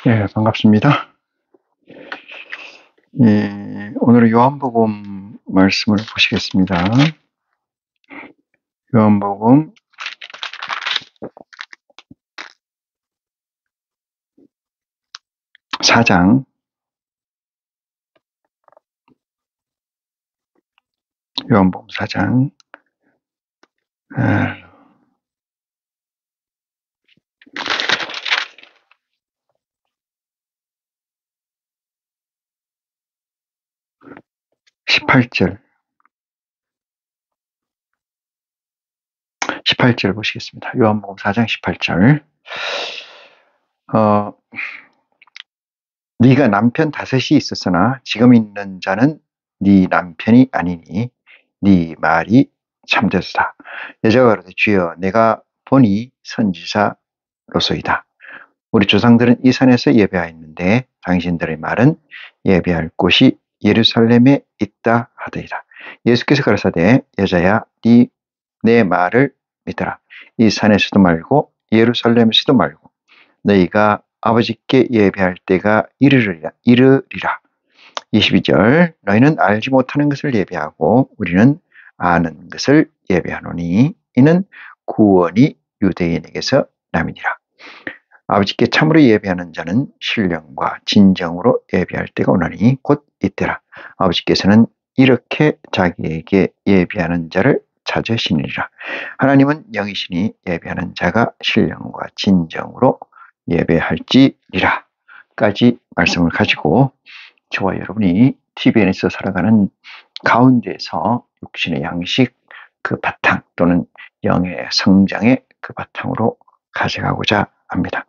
네, 반갑습니다. 오늘은 요한복음 말씀을 보시겠습니다. 요한복음 4장, 요한복음 4장, 18절, 18절 보시겠습니다. 요한복음 4장 18절. 네가 남편 5이 있었으나 지금 있는 자는 네 남편이 아니니 네 말이 참되도다. 여자가 그러되 주여 내가 보니 선지자로소이다. 우리 조상들은 이 산에서 예배하였는데 당신들의 말은 예배할 곳이 예루살렘에 있다 하더이다. 예수께서 가라사대 여자야 내 말을 믿어라. 이 산에서도 말고 예루살렘에서도 말고 너희가 아버지께 예배할 때가 이르리라. 22절 너희는 알지 못하는 것을 예배하고 우리는 아는 것을 예배하노니 이는 구원이 유대인에게서 남이니라. 아버지께 참으로 예배하는 자는 신령과 진정으로 예배할 때가 오나니 곧 이때라. 아버지께서는 이렇게 자기에게 예배하는 자를 찾으시니라. 하나님은 영이시니 예배하는 자가 신령과 진정으로 예배할지니라. 까지 말씀을 가지고 저와 여러분이 TVN에서 살아가는 가운데에서 육신의 양식 그 바탕 또는 영의 성장의 그 바탕으로 가져가고자 합니다.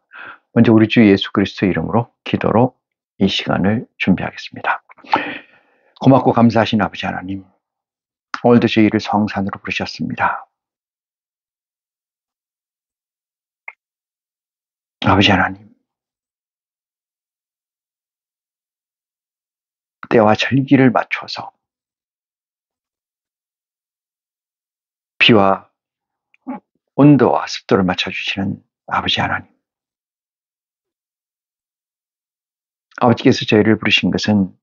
먼저 우리 주 예수 그리스도의 이름으로 기도로 이 시간을 준비하겠습니다. 고맙고 감사하신 아버지 하나님, 오늘도 저희를 성산으로 부르셨습니다. 아버지 하나님, 때와 절기를 맞춰서 비와 온도와 습도를 맞춰주시는 아버지 하나님, 아버지께서 저희를 부르신 것은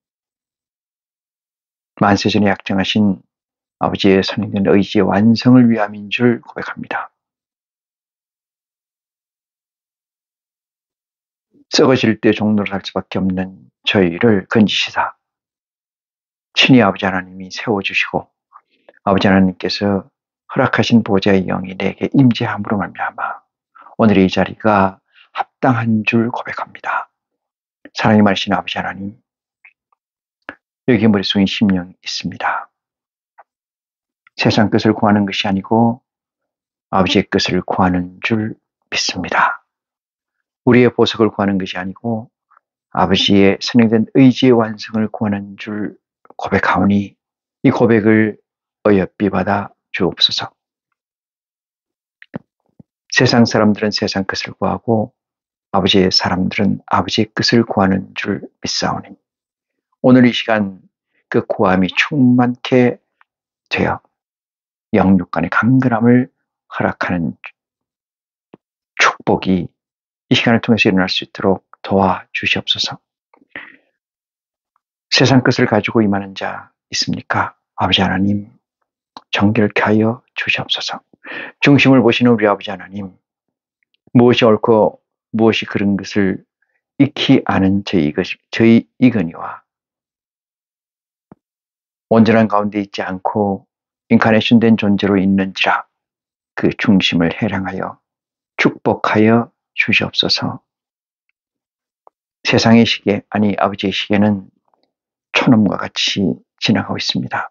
만세전에 약정하신 아버지의 선행된 의지의 완성을 위함인 줄 고백합니다. 썩어질 때 종로를 할 수밖에 없는 저희를 건지시사 친히 아버지 하나님이 세워주시고 아버지 하나님께서 허락하신 보좌의 영이 내게 임재함으로 말미암아 오늘의 이 자리가 합당한 줄 고백합니다. 사랑이 많으신 아버지 하나님, 여기 머릿속에 심령이 있습니다. 세상 것을 구하는 것이 아니고 아버지의 것을 구하는 줄 믿습니다. 우리의 보석을 구하는 것이 아니고 아버지의 선행된 의지의 완성을 구하는 줄 고백하오니 이 고백을 어여삐 받아 주옵소서. 세상 사람들은 세상 것을 구하고 아버지의 사람들은 아버지의 것을 구하는 줄 믿사오니 오늘 이 시간 그 구함이 충만케 되어 영육 간의 강건함을 허락하는 축복이 이 시간을 통해서 일어날 수 있도록 도와주시옵소서. 세상 것을 가지고 임하는 자 있습니까? 아버지 하나님, 정결케 하여 주시옵소서. 중심을 보시는 우리 아버지 하나님, 무엇이 옳고 무엇이 그른 것을 익히 아는 저희 이건희와 온전한 가운데 있지 않고 인카네이션 된 존재로 있는지라 그 중심을 해량하여 축복하여 주시옵소서. 세상의 시계, 아니 아버지의 시계는 촌놈과 같이 지나가고 있습니다.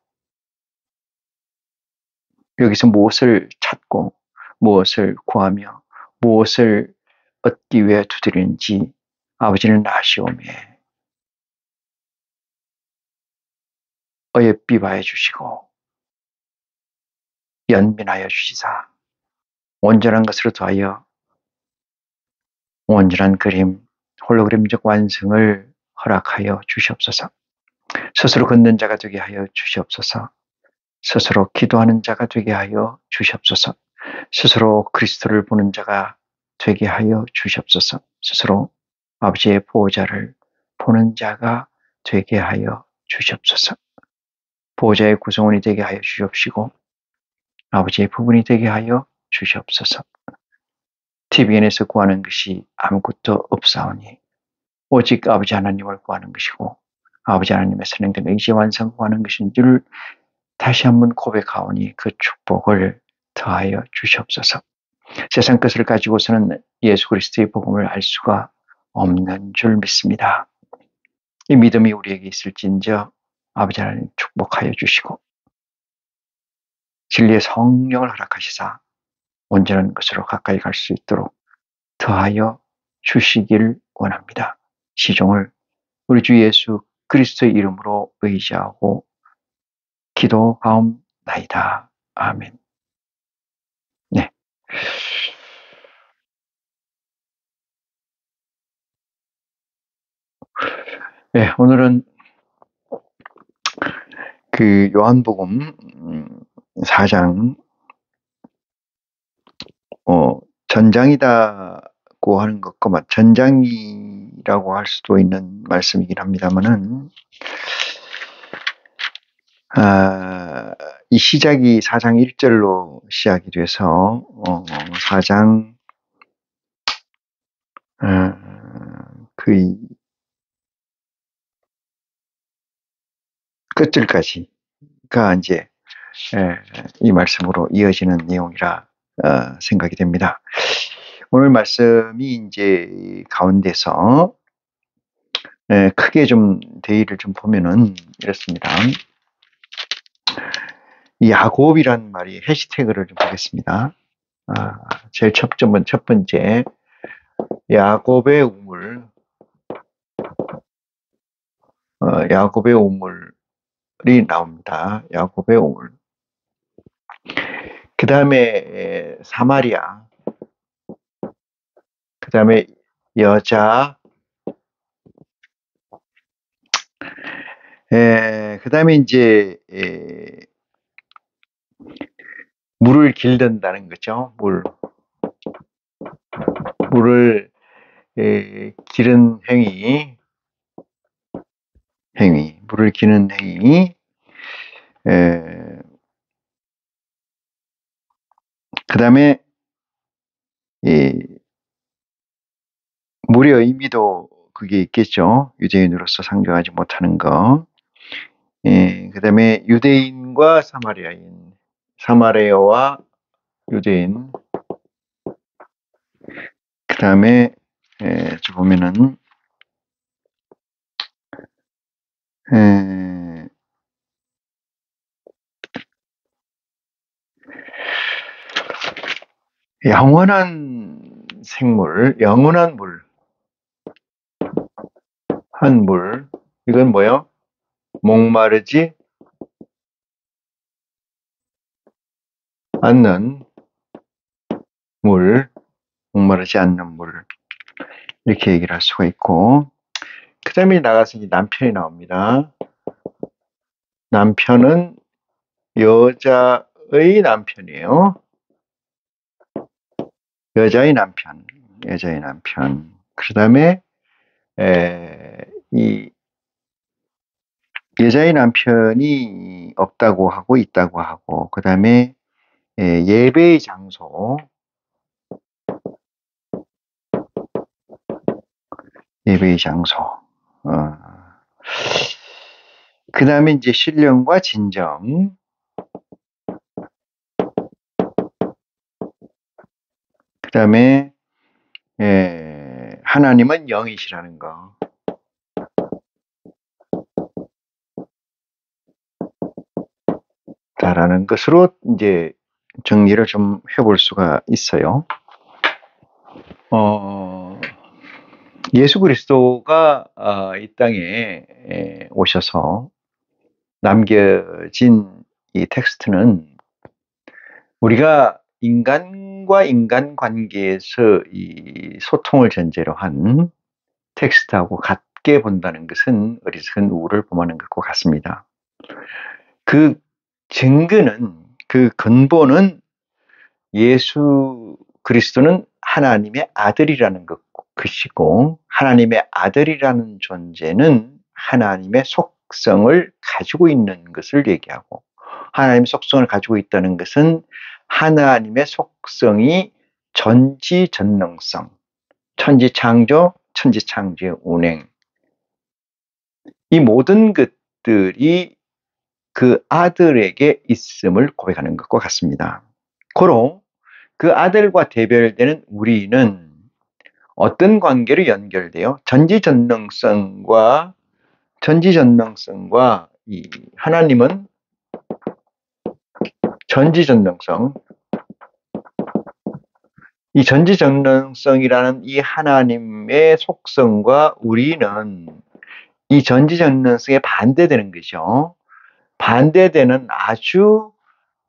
여기서 무엇을 찾고 무엇을 구하며 무엇을 얻기 위해 두드리는지 아버지는 아시오매 어여삐 봐해 주시고 연민하여 주시사 온전한 것으로 더하여 온전한 그림, 홀로그램적 완성을 허락하여 주시옵소서. 스스로 걷는 자가 되게 하여 주시옵소서. 스스로 기도하는 자가 되게 하여 주시옵소서. 스스로 그리스도를 보는 자가 되게 하여 주시옵소서. 스스로 아버지의 보호자를 보는 자가 되게 하여 주시옵소서. 보호자의 구성원이 되게 하여 주시옵시고 아버지의 부분이 되게 하여 주시옵소서. TVN에서 구하는 것이 아무것도 없사오니 오직 아버지 하나님을 구하는 것이고 아버지 하나님의 선행된 의지 완성 구하는 것인 줄 다시 한번 고백하오니 그 축복을 더하여 주시옵소서. 세상 것을 가지고서는 예수 그리스도의 복음을 알 수가 없는 줄 믿습니다. 이 믿음이 우리에게 있을진저 아버지 하나님 축복하여 주시고 진리의 성령을 허락하시사 온전한 것으로 가까이 갈 수 있도록 더하여 주시길 원합니다. 시종을 우리 주 예수 그리스도의 이름으로 의지하고 기도하옵나이다. 아멘. 네. 네, 오늘은 그 요한복음 4장 전장이다고 하는 것과 전장이라고 할 수도 있는 말씀이긴 합니다만은 이 시작이 4장 1절로 시작이 돼서 4장 그 끝절까지가 이제 이 말씀으로 이어지는 내용이라 생각이 됩니다. 오늘 말씀이 이제 가운데서 크게 좀 대의를 좀 보면은 이렇습니다. 야곱이란 말이 해시태그를 좀 보겠습니다. 제일 첫 번째 야곱의 우물, 야곱의 우물이 나옵니다. 야곱의 우물. 그 다음에 사마리아, 그 다음에 여자, 그 다음에 이제 물을 길른다는 거죠. 물을 기른 행위, 물을 기는 행위, 그 다음에 물의 의미도 그게 있겠죠. 유대인으로서 상정하지 못하는 거. 그 다음에 유대인과 사마리아인, 사마리아와 유대인. 그 다음에 저 보면은 영원한 생물, 영원한 물, 한 물. 이건 뭐요? 목마르지 않는 물, 목마르지 않는 물. 이렇게 얘기를 할 수가 있고, 그 다음에 나가서 이제 남편이 나옵니다. 남편은 여자의 남편이에요. 여자의 남편. 그 다음에 이 여자의 남편이 없다고 하고 있다고 하고, 그 다음에 예배의 장소, 그 다음에 이제 신령과 진정, 그 다음에 하나님은 영이시라는 거. 다라는 것으로 이제 정리를 좀 해볼 수가 있어요. 예수 그리스도가 이 땅에 오셔서 남겨진 이 텍스트는 우리가 인간과 인간 관계에서 이 소통을 전제로 한 텍스트하고 같게 본다는 것은 어리석은 우를 범하는 것과 같습니다. 그 증거는, 그 근본은 예수 그리스도는 하나님의 아들이라는 것, 것이고, 하나님의 아들이라는 존재는 하나님의 속성을 가지고 있는 것을 얘기하고, 하나님의 속성을 가지고 있다는 것은 하나님의 속성이 전지전능성, 천지창조, 천지창조의 운행, 이 모든 것들이 그 아들에게 있음을 고백하는 것과 같습니다. 고로 그 아들과 대별되는 우리는 어떤 관계로 연결돼요? 전지전능성과 이 하나님은 전지전능성, 이 전지전능성이라는 이 하나님의 속성과 우리는 이 전지전능성에 반대되는 거죠. 반대되는 아주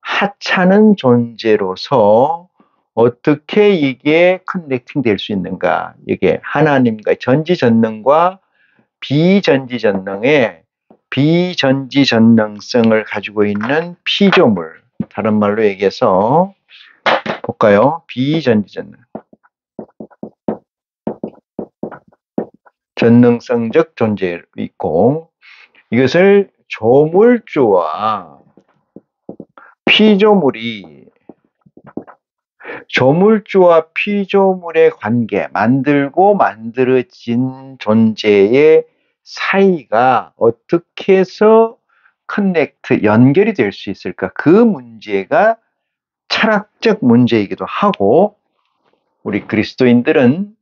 하찮은 존재로서 어떻게 이게 커넥팅 될 수 있는가? 이게 하나님과 전지전능과 비전지전능의 비전지전능성을 가지고 있는 피조물, 다른 말로 얘기해서 볼까요? 비전지전능, 전능성적 존재로 있고, 이것을 조물주와 피조물의 관계, 만들고 만들어진 존재의 사이가 어떻게 해서 연결이 될 수 있을까? 그 문제가 철학적 문제이기도 하고, 우리 그리스도인들은,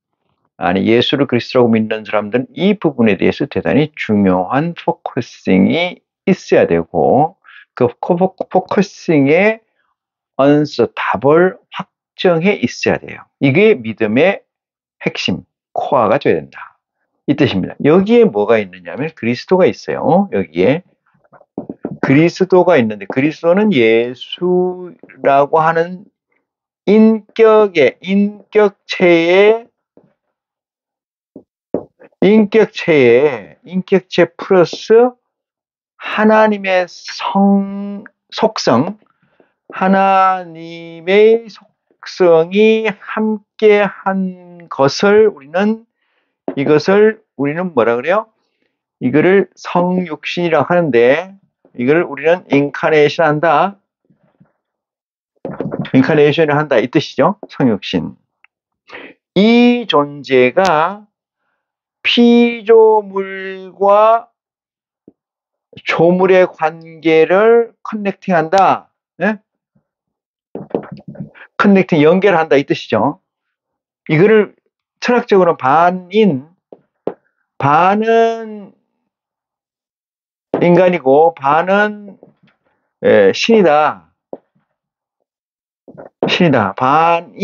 예수를 그리스도라고 믿는 사람들은 이 부분에 대해서 대단히 중요한 포커싱이 있어야 되고, 그 포커싱의 답을 확정해 있어야 돼요. 이게 믿음의 핵심, 코어가 돼야 된다, 이 뜻입니다. 여기에 뭐가 있느냐면 그리스도가 있어요. 여기에 그리스도가 있는데, 그리스도는 예수라고 하는 인격체에 플러스 하나님의 속성, 하나님의 속성이 함께한 것을 우리는 뭐라 그래요? 이거를 성육신이라고 하는데, 이걸 우리는 인카네이션을 한다, 이 뜻이죠. 성육신. 이 존재가 피조물과 조물의 관계를 커넥팅한다. 네? 연결한다, 이 뜻이죠. 이거를 철학적으로 반은 인간이고 반은 신이다. 반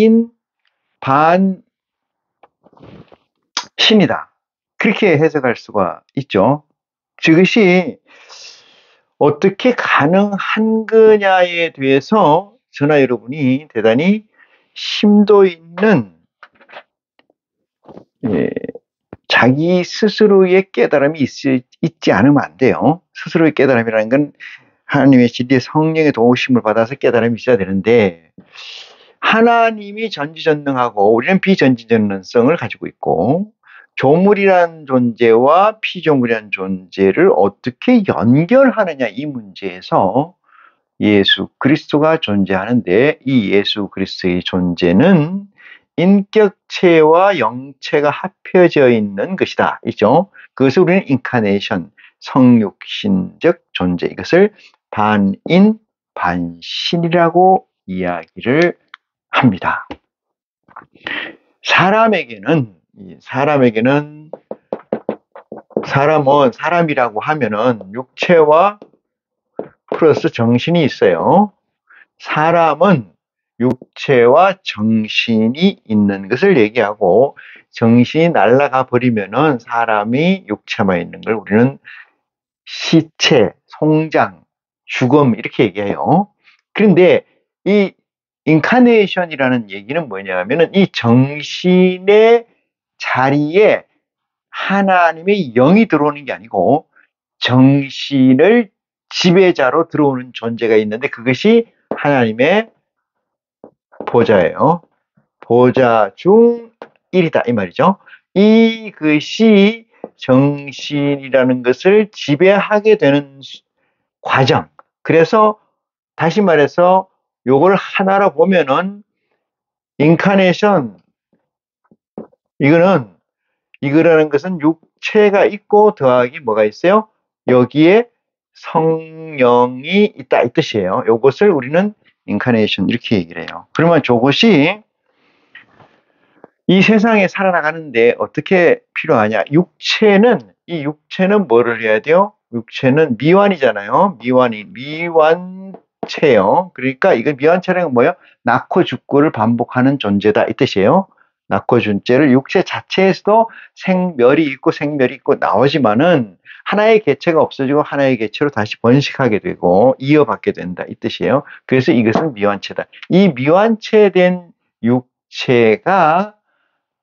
신이다. 그렇게 해석할 수가 있죠. 그것이 어떻게 가능한 거냐에 대해서 저나 여러분이 대단히 심도 있는 자기 스스로의 깨달음이 있지 않으면 안 돼요. 스스로의 깨달음이라는 건 하나님의 진리의 성령의 도우심을 받아서 깨달음이 있어야 되는데, 하나님이 전지전능하고 우리는 비전지전능성을 가지고 있고, 조물이란 존재와 피조물이란 존재를 어떻게 연결하느냐, 이 문제에서 예수 그리스도가 존재하는데, 이 예수 그리스도의 존재는 인격체와 영체가 합혀져 있는 것이다, 이죠. 그것을 우리는 인카네이션, 성육신적 존재, 이것을 반인 반신이라고 이야기를 합니다. 사람이라고 하면은 육체와 플러스 정신이 있어요. 사람은 육체와 정신이 있는 것을 얘기하고, 정신이 날아가 버리면은 사람이 육체만 있는 걸 우리는 시체, 송장, 죽음, 이렇게 얘기해요. 그런데 이 인카네이션이라는 얘기는 뭐냐면은 이 정신의 자리에 하나님의 영이 들어오는 게 아니고 정신을 지배자로 들어오는 존재가 있는데, 그것이 하나님의 보좌예요. 보좌 중 1이다, 이 말이죠. 이것이 정신이라는 것을 지배하게 되는 과정. 그래서 다시 말해서 요걸 하나로 보면은 인카네이션, 이거라는 것은 육체가 있고 더하기 뭐가 있어요? 여기에 성령이 있다 이 뜻이에요. 요것을 우리는 인카네이션 이렇게 얘기를 해요. 그러면 저것이 이 세상에 살아나가는데 어떻게 필요하냐? 이 육체는 뭐를 해야 돼요? 육체는 미완이잖아요. 미완체요. 그러니까 이거 미완체라는 건 뭐예요? 낳고 죽고를 반복하는 존재다 이 뜻이에요. 낳고 죽고를 육체 자체에서도 생멸이 있고 나오지만은 하나의 개체가 없어지고 하나의 개체로 다시 번식하게 되고 이어받게 된다 이 뜻이에요. 그래서 이것은 미완체다. 이 미완체된 육체가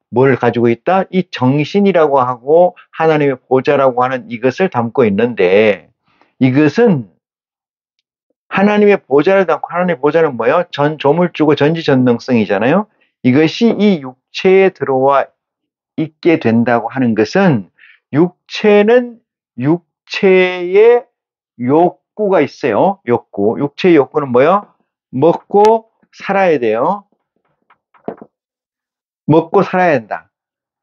뭘 가지고 있다? 이 정신이라고 하고 하나님의 보좌라고 하는 이것을 담고 있는데, 이것은 하나님의 보좌를 담고, 하나님의 보좌는 뭐예요? 조물주고 전지전능성이잖아요. 이것이 이 육체에 들어와 있게 된다고 하는 것은 육체는 육체의 욕구가 있어요. 육체의 욕구는 뭐예요? 먹고 살아야 돼요. 먹고 살아야 된다.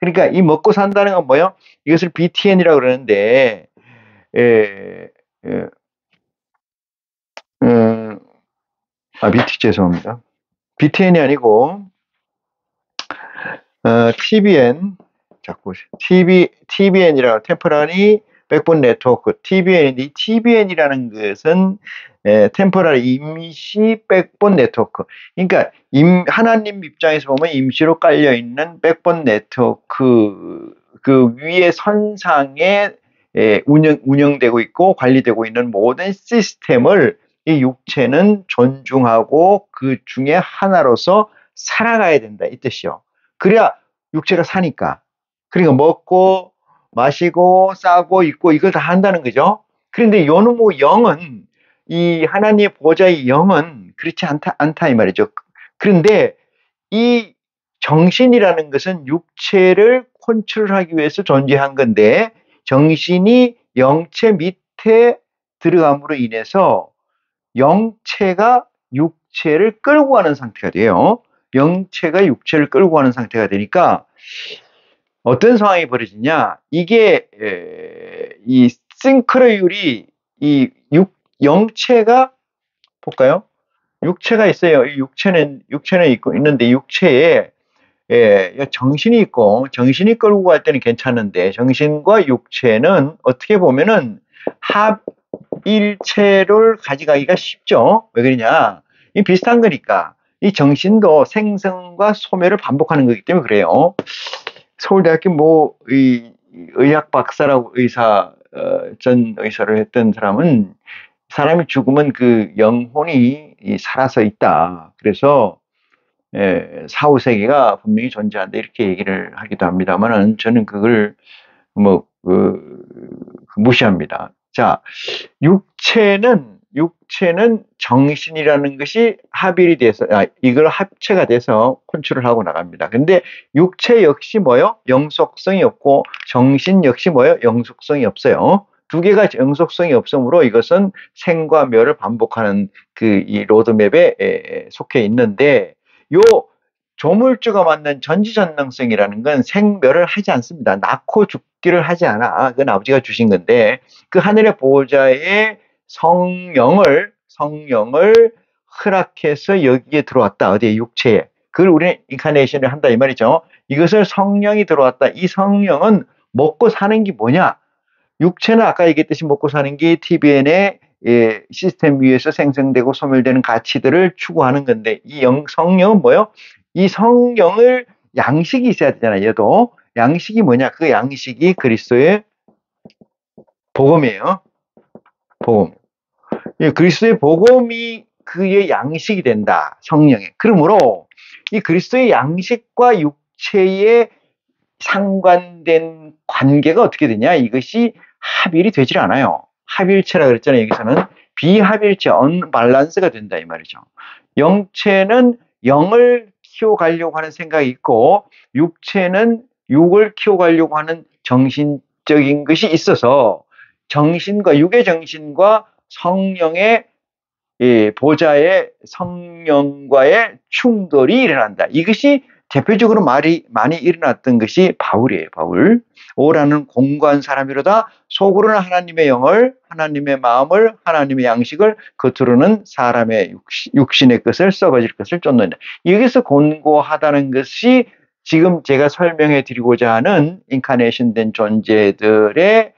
그러니까 이 먹고 산다는 건 뭐예요? 이것을 BTN이라고 그러는데, 에, 에, BT 죄송합니다. BTN이 아니고 TBN, 자꾸 TBN이라고 템포러리 백본 네트워크 TBN인데, 이 TBN이라는 것은 템포러리 임시 백본 네트워크. 그러니까 하나님 입장에서 보면 임시로 깔려 있는 백본 네트워크 그 위에 선상에 운영되고 있고 관리되고 있는 모든 시스템을 이 육체는 존중하고 그 중에 하나로서 살아가야 된다 이 뜻이요. 그래야 육체가 사니까. 그러니까 먹고 마시고 싸고 입고 이걸 다 한다는 거죠. 그런데 요놈의 영은, 이 하나님의 보좌의 영은 그렇지 않다 이 말이죠. 그런데 이 정신이라는 것은 육체를 컨트롤하기 위해서 존재한 건데, 정신이 영체 밑에 들어감으로 인해서 영체가 육체를 끌고 가는 상태가 돼요. 영체가 육체를 끌고 가는 상태가 되니까 어떤 상황이 벌어지냐? 이게 이 싱크로율이 이 영체가 볼까요? 육체가 있어요. 이 육체는 있는데 육체에 정신이 있고, 정신이 끌고 갈 때는 괜찮은데 정신과 육체는 어떻게 보면은 합일체를 가져가기가 쉽죠. 왜 그러냐? 이 비슷한 거니까. 이 정신도 생성과 소멸을 반복하는 거기 때문에 그래요. 서울대학교 의학 박사라고 전 의사를 했던 사람은, 사람이 죽으면 그 영혼이 살아서 있다. 그래서 사후세계가 분명히 존재한다 이렇게 얘기를 하기도 합니다만은 저는 그걸 무시합니다. 자, 육체는 정신이라는 것이 합일이 돼서, 이걸 합체가 돼서 컨트롤하고 나갑니다. 근데 육체 역시 뭐요? 영속성이 없고, 정신 역시 뭐요? 영속성이 없어요. 두 개가 영속성이 없으므로 이것은 생과 멸을 반복하는 이 로드맵에 속해 있는데, 요 조물주가 만든 전지전능성이라는 건 생멸을 하지 않습니다. 낳고 죽기를 하지 않아. 그건 아버지가 주신 건데, 그 하늘의 보호자의 성령을 허락해서 여기에 들어왔다. 어디에? 육체에. 그걸 우리는 인카네이션을 한다 이 말이죠. 이것을 성령이 들어왔다. 이 성령은 먹고 사는 게 뭐냐? 육체는 아까 얘기했듯이 먹고 사는 게 TBN의 시스템 위에서 생성되고 소멸되는 가치들을 추구하는 건데, 이 성령은 뭐예요? 이 성령을 양식이 있어야 되잖아요. 얘도 양식이 뭐냐? 그 양식이 그리스도의 복음이에요. 복음. 그리스도의 복음이 그의 양식이 된다. 성령의. 그러므로 이 그리스도의 양식과 육체의 상관된 관계가 어떻게 되냐? 이것이 합일이 되질 않아요. 합일체라 그랬잖아요. 여기서는 비합일체, 언밸런스가 된다 이 말이죠. 영체는 영을 키워가려고 하는 생각이 있고, 육체는 육을 키워가려고 하는 정신적인 것이 있어서 정신과 육의 정신과 성령의 보좌의 성령과의 충돌이 일어난다. 이것이 대표적으로 많이 일어났던 것이 바울이에요. 바울. 오라는 공고한 사람이로다 속으로는 하나님의 영을, 하나님의 마음을, 하나님의 양식을, 겉으로는 사람의 육신의 것을, 썩어질 것을 쫓는다. 여기서 공고하다는 것이 지금 제가 설명해 드리고자 하는 인카네이션 된 존재들의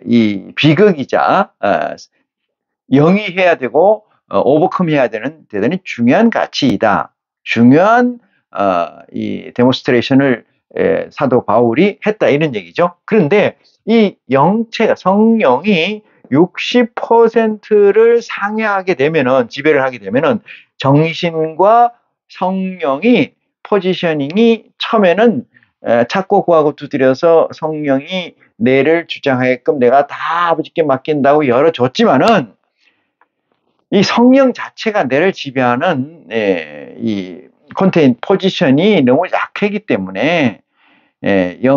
이 비극이자 영위해야 되고 오버컴해야 되는 대단히 중요한 가치이다. 중요한 이 데몬스트레이션을 사도 바울이 했다 이런 얘기죠. 그런데 이 영체가 성령이 60%를 상회하게 되면은 지배를 하게 되면은 정신과 성령이 포지셔닝이 처음에는 찾고 구하고 두드려서 성령이 내를 주장하게끔 내가 다 아버지께 맡긴다고 열어줬지만은 이 성령 자체가 내를 지배하는 이 컨테인 포지션이 너무 약하기 때문에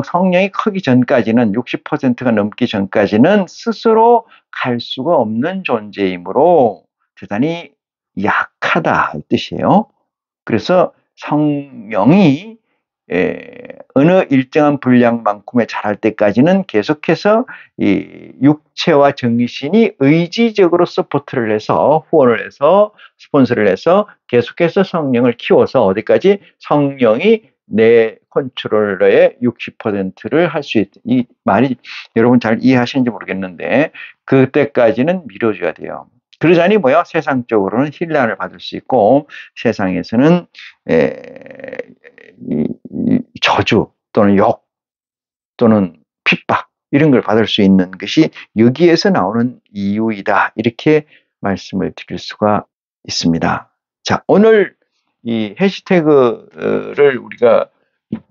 성령이 크기 전까지는 60%가 넘기 전까지는 스스로 갈 수가 없는 존재이므로 대단히 약하다 이 뜻이에요. 그래서 성령이 어느 일정한 분량만큼에 자랄 때까지는 계속해서 이 육체와 정신이 의지적으로 서포트를 해서 후원을 해서 스폰서를 해서 계속해서 성령을 키워서 어디까지 성령이 내 컨트롤러의 60%를 할 수 있다. 이 말이 여러분 잘 이해하시는지 모르겠는데 그때까지는 밀어줘야 돼요. 그러자니 뭐야? 세상적으로는 힐난을 받을 수 있고 세상에서는 저주 또는 욕 또는 핍박 이런 걸 받을 수 있는 것이 여기에서 나오는 이유이다. 이렇게 말씀을 드릴 수가 있습니다. 자, 오늘 이 해시태그를 우리가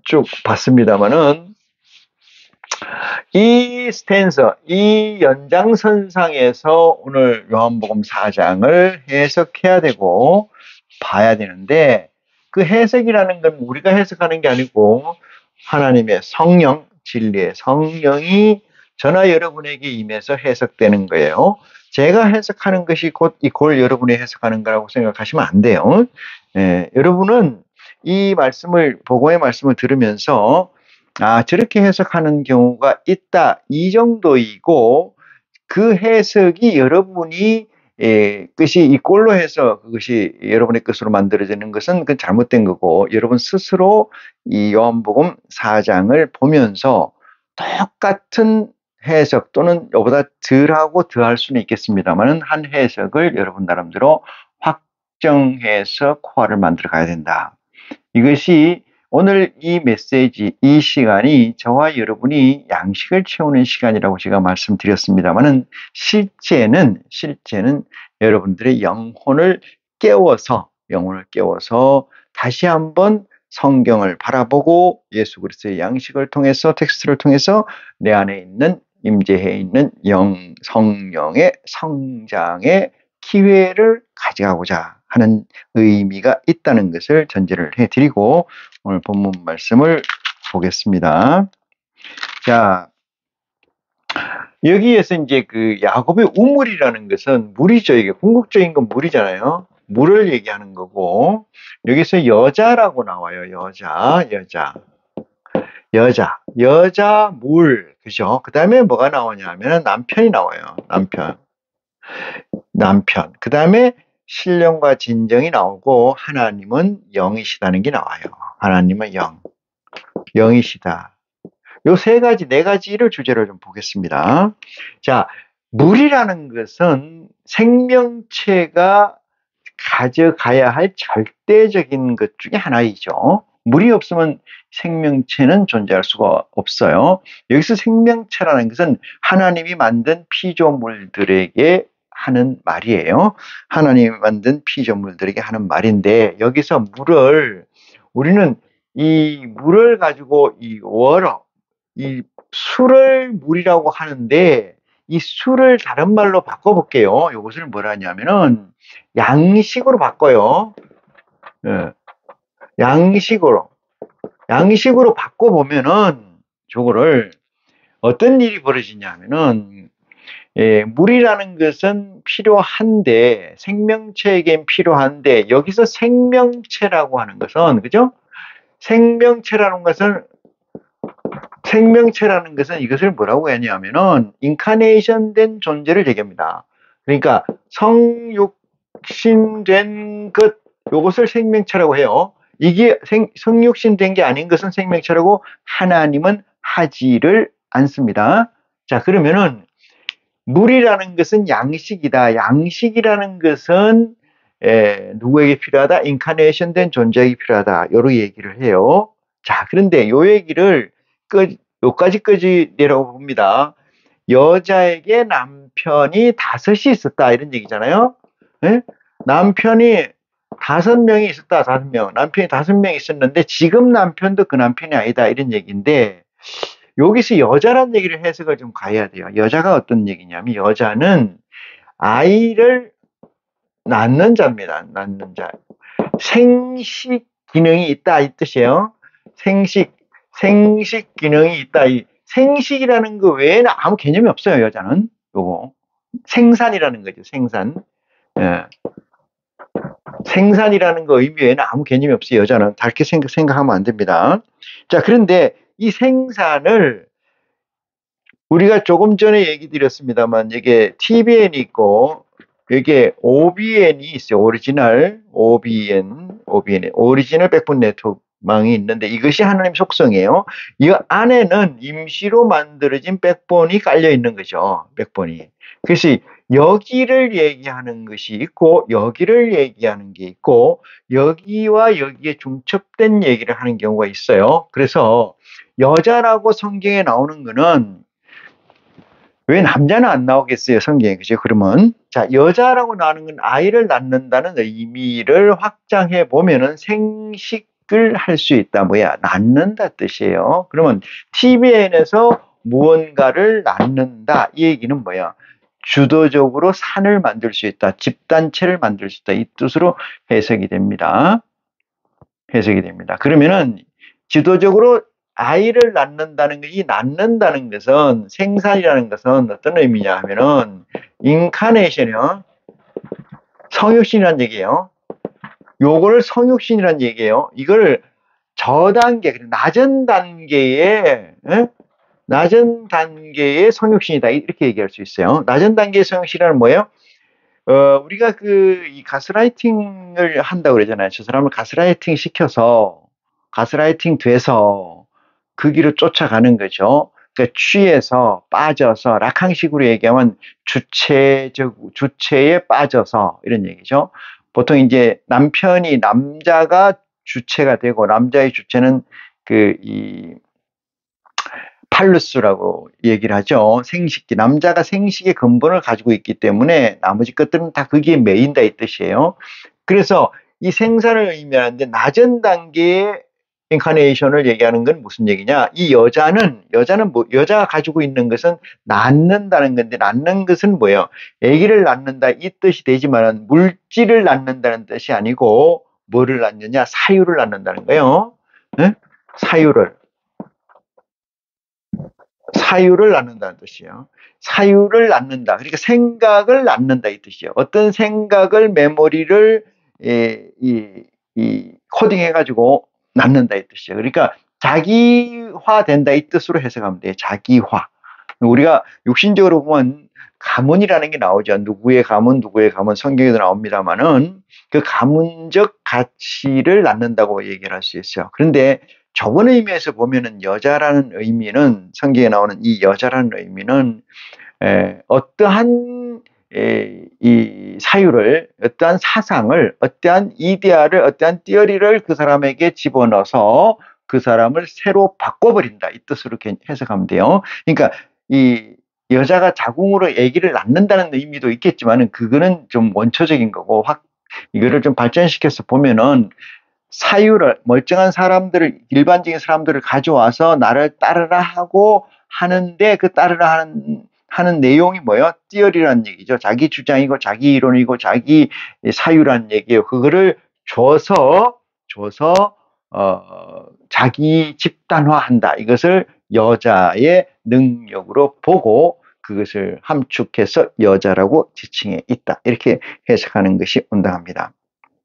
쭉 봤습니다만은 이 스탠서, 이 연장선상에서 오늘 요한복음 4장을 해석해야 되고 봐야 되는데 그 해석이라는 건 우리가 해석하는 게 아니고 하나님의 성령, 진리의 성령이 저나 여러분에게 임해서 해석되는 거예요. 제가 해석하는 것이 곧 이걸 여러분이 해석하는 거라고 생각하시면 안 돼요. 여러분은 이 말씀을, 복음의 말씀을 들으면서 저렇게 해석하는 경우가 있다. 이 정도이고 그 해석이 여러분이 것이 이꼴로 해서 그것이 여러분의 것으로 만들어지는 것은 그건 잘못된 거고 여러분 스스로 이 요한복음 4장을 보면서 똑같은 해석 또는 이보다 덜하고 더할 수는 있겠습니다만 한 해석을 여러분 나름대로 확정해서 코어를 만들어 가야 된다. 이것이 오늘 이 메시지, 이 시간이 저와 여러분이 양식을 채우는 시간이라고 제가 말씀드렸습니다만은 실제는 여러분들의 영혼을 깨워서 다시 한번 성경을 바라보고 예수 그리스도의 양식을 통해서 텍스트를 통해서 내 안에 있는 임재해 있는 성령의 성장의 기회를 가져가고자 하는 의미가 있다는 것을 전제를 해드리고 오늘 본문 말씀을 보겠습니다. 자, 여기에서 이제 그 야곱의 우물이라는 것은 물이죠. 이게 궁극적인 건 물이잖아요. 물을 얘기하는 거고 여기서 여자라고 나와요. 여자 물 그죠? 그 다음에 뭐가 나오냐 하면 남편이 나와요. 남편. 그 다음에 신령과 진정이 나오고 하나님은 영이시다는 게 나와요. 하나님은 영이시다. 요 네 가지를 주제로 좀 보겠습니다. 자, 물이라는 것은 생명체가 가져가야 할 절대적인 것 중에 하나이죠. 물이 없으면 생명체는 존재할 수가 없어요. 여기서 생명체라는 것은 하나님이 만든 피조물들에게 하는 말이에요. 하나님이 만든 피조물들에게 하는 말인데 여기서 우리는 이 물을 가지고 이 술을 물이라고 하는데 이 술을 다른 말로 바꿔볼게요. 이것을 뭐라 하냐면은 양식으로 바꿔요. 양식으로. 양식으로 바꿔보면은 저거를 어떤 일이 벌어지냐면은 물이라는 것은 필요한데 생명체에겐 필요한데 여기서 생명체라고 하는 것은 그죠? 생명체라는 것은 이것을 뭐라고 했냐면은 인카네이션 된 존재를 얘기합니다. 그러니까 성육신된 것 요것을 생명체라고 해요. 이게 성육신된 게 아닌 것은 생명체라고 하나님은 하지를 않습니다. 자, 그러면은 물이라는 것은 양식이다. 양식이라는 것은 누구에게 필요하다? 인카네이션 된 존재에게 필요하다. 요런 얘기를 해요. 자, 그런데 요 얘기를 요까지까지 내려봅니다. 여자에게 남편이 다섯이 있었다. 이런 얘기잖아요. 예? 남편이 5명이 있었다. 5명. 남편이 5명 있었는데 지금 남편도 그 남편이 아니다. 이런 얘기인데 여기서 여자란 얘기를 해석을 좀 가야 돼요. 여자가 어떤 얘기냐면 여자는 아이를 낳는 자입니다. 낳는 자. 생식 기능이 있다 이 뜻이에요. 생식 기능이 있다. 이 생식이라는 거 외에는 아무 개념이 없어요. 여자는 요거 생산이라는 거죠. 생산. 예. 생산이라는 거 의미 외에는 아무 개념이 없어요. 여자는 다르게 생각하면 안 됩니다. 자, 그런데 이 생산을 우리가 조금 전에 얘기 드렸습니다만 이게 TBN이 있고 이게 OBN이 있어요. 오리지널 백본 네트워크망이 있는데 이것이 하나님 속성이에요. 이 안에는 임시로 만들어진 백본이 깔려 있는 거죠. 백본이. 그래서 여기를 얘기하는 것이 있고 여기를 얘기하는 게 있고 여기와 여기에 중첩된 얘기를 하는 경우가 있어요. 그래서 여자라고 성경에 나오는 거는 왜 남자는 안 나오겠어요, 성경에. 그죠? 그러면, 자, 여자라고 나오는 건 아이를 낳는다는 의미를 확장해 보면은 생식을 할 수 있다. 뭐야? 낳는다 뜻이에요. 그러면 TVN에서 무언가를 낳는다. 이 얘기는 뭐야? 주도적으로 산을 만들 수 있다. 집단체를 만들 수 있다. 이 뜻으로 해석이 됩니다. 해석이 됩니다. 그러면은 지도적으로 아이를 낳는다는 것, 이 낳는다는 것은 생산이라는 것은 어떤 의미냐 하면은 인카네이션이요. 성육신이란 얘기예요. 요거를 성육신이란 얘기예요. 이걸 저단계, 낮은 단계의 낮은 단계의 성육신이다. 이렇게 얘기할 수 있어요. 낮은 단계의 성육신이란 뭐예요? 우리가 이 가스라이팅을 한다고 그러잖아요. 저 사람을 가스라이팅 시켜서, 가스라이팅 돼서 그 길을 쫓아가는 거죠. 그러니까 취해서, 빠져서, 락항식으로 얘기하면 주체에 빠져서, 이런 얘기죠. 보통 이제 남자가 주체가 되고, 남자의 주체는 팔루스라고 얘기를 하죠. 생식기. 남자가 생식의 근본을 가지고 있기 때문에 나머지 것들은 다 거기에 매인다 이 뜻이에요. 그래서 이 생산을 의미하는데 낮은 단계의 인카네이션을 얘기하는 건 무슨 얘기냐? 이 여자가 가지고 있는 것은 낳는다는 건데 낳는 것은 뭐예요? 아기를 낳는다 이 뜻이 되지만은 물질을 낳는다는 뜻이 아니고 뭐를 낳느냐? 사유를 낳는다는 거예요. 네? 사유를 낳는다는 뜻이에요. 사유를 낳는다. 그러니까 생각을 낳는다 이 뜻이에요. 어떤 생각을 메모리를 코딩해가지고 낳는다 이 뜻이에요. 그러니까 자기화된다 이 뜻으로 해석하면 돼요. 자기화. 우리가 육신적으로 보면 가문이라는 게 나오죠. 누구의 가문 성경에도 나옵니다만은 그 가문적 가치를 낳는다고 얘기를 할 수 있어요. 그런데 좁은 의미에서 보면은 여자라는 의미는 성경에 나오는 이 여자라는 의미는 어떠한 이 사유를, 어떠한 사상을, 어떠한 이데아를, 어떠한 띠어리를 그 사람에게 집어넣어서 그 사람을 새로 바꿔버린다 이 뜻으로 해석하면 돼요. 그러니까 이 여자가 자궁으로 아기를 낳는다는 의미도 있겠지만은 그거는 좀 원초적인 거고 이거를 좀 발전시켜서 보면은 사유를 멀쩡한 사람들을 일반적인 사람들을 가져와서 나를 따르라 하고 하는데 그 따르라 하는 내용이 뭐예요? 띠어리라는 얘기죠. 자기 주장이고 자기 이론이고 자기 사유라는 얘기예요. 그거를 줘서 자기 집단화한다. 이것을 여자의 능력으로 보고 그것을 함축해서 여자라고 지칭해 있다. 이렇게 해석하는 것이 온당합니다.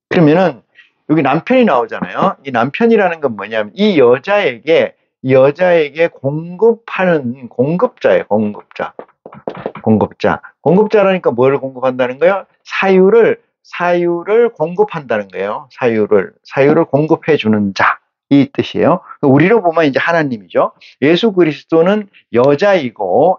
그러면은 여기 남편이 나오잖아요. 이 남편이라는 건 뭐냐면 이 여자에게 공급하는 공급자예요. 공급자라니까 뭘 공급한다는 거예요? 사유를 공급한다는 거예요. 사유를 공급해 주는 자. 이 뜻이에요. 우리로 보면 이제 하나님이죠. 예수 그리스도는 여자이고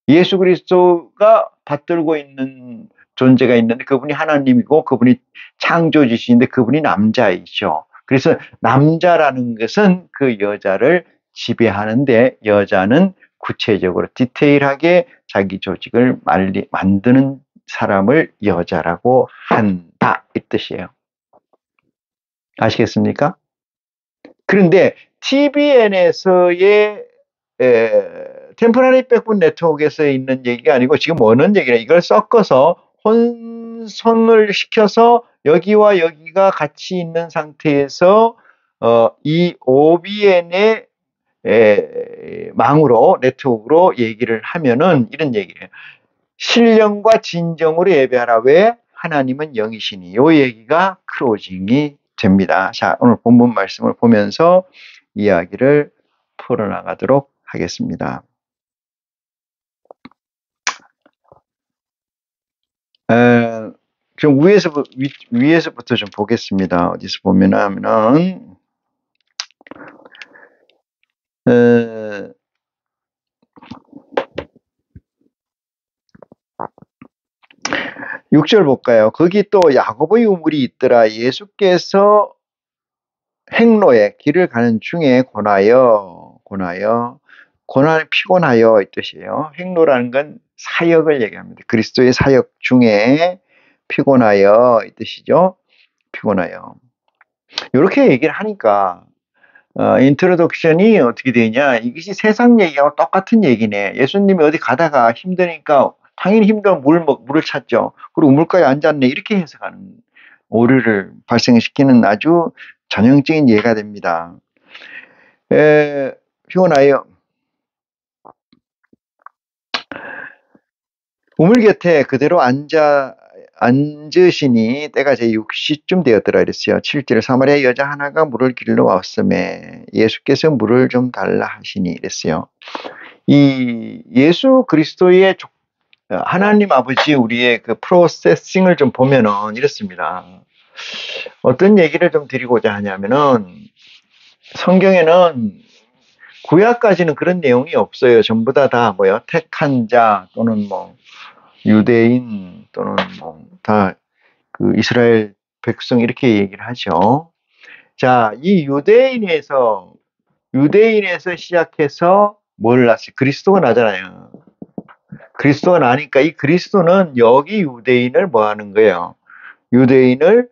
예수 그리스도가 받들고 있는 존재가 있는데 그분이 하나님이고 그분이 창조주시인데 그분이 남자이죠. 그래서 남자라는 것은 그 여자를 지배하는데 여자는 구체적으로 디테일하게 자기 조직을 만드는 사람을 여자라고 한다. 이 뜻이에요. 아시겠습니까? 그런데 TVN에서의 템포러리 백분 네트워크에서 있는 얘기가 아니고 지금 뭐는 얘기냐. 이걸 섞어서 혼선을 시켜서 여기와 여기가 같이 있는 상태에서 이 OBN의 망으로 네트워크로 얘기를 하면은 이런 얘기예요. 신령과 진정으로 예배하라. 왜? 하나님은 영이시니. 이 얘기가 클로징이 됩니다. 자, 오늘 본문 말씀을 보면서 이야기를 풀어나가도록 하겠습니다. 좀 위에서부터 좀 보겠습니다. 어디서 보면은 6절 볼까요? 거기 또 야고보의 우물이 있더라. 예수께서 행로에 길을 가는 중에 피곤하여 이 뜻이에요. 행로라는 건 사역을 얘기합니다. 그리스도의 사역 중에 피곤하여 이 뜻이죠. 피곤하여. 이렇게 얘기를 하니까 인트로덕션이 어떻게 되냐. 이것이 세상 얘기하고 똑같은 얘기네. 예수님이 어디 가다가 힘드니까 당연히 힘들면 물을 찾죠. 그리고 우물가에 앉았네. 이렇게 해석하는 오류를 발생시키는 아주 전형적인 예가 됩니다. 피곤하여. 우물 곁에 그대로 앉으시니 때가 제 6시쯤 되었더라 이랬어요. 7절 사마리아 여자 하나가 물을 길러 왔음에 예수께서 물을 좀 달라 하시니 이랬어요. 이 예수 그리스도의 하나님 아버지 우리의 그 프로세싱을 좀 보면은 이렇습니다. 어떤 얘기를 좀 드리고자 하냐면은 성경에는 구약까지는 그런 내용이 없어요. 전부 다 뭐요? 택한 자 또는 뭐 유대인 또는 뭐 다 그 이스라엘 백성 이렇게 얘기를 하죠. 자, 이 유대인에서 시작해서 뭘 낳았어요? 그리스도가 나잖아요. 그리스도가 나니까 이 그리스도는 여기 유대인을 뭐 하는 거예요? 유대인을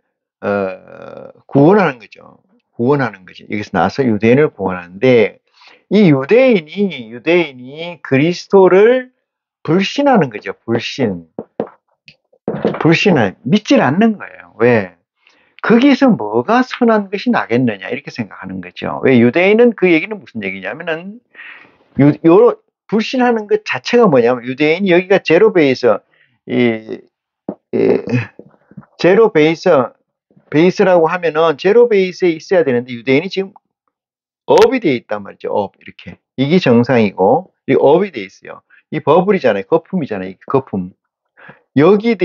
구원하는 거죠. 구원하는 거지. 여기서 나서 유대인을 구원하는데 이 유대인이 그리스도를 불신하는 거죠. 믿질 않는 거예요. 왜? 거기서 뭐가 선한 것이 나겠느냐 이렇게 생각하는 거죠. 왜? 유대인은 그 얘기는 무슨 얘기냐면은 불신하는 것 자체가 뭐냐면 유대인이 여기가 제로 베이스라고 하면은 제로 베이스에 있어야 되는데 유대인이 지금 업이 되어 있단 말이죠. 업 이렇게 이게 정상이고 이 업이 되어 있어요. 이 버블이잖아요. 거품이잖아요. 이 거품. 여기에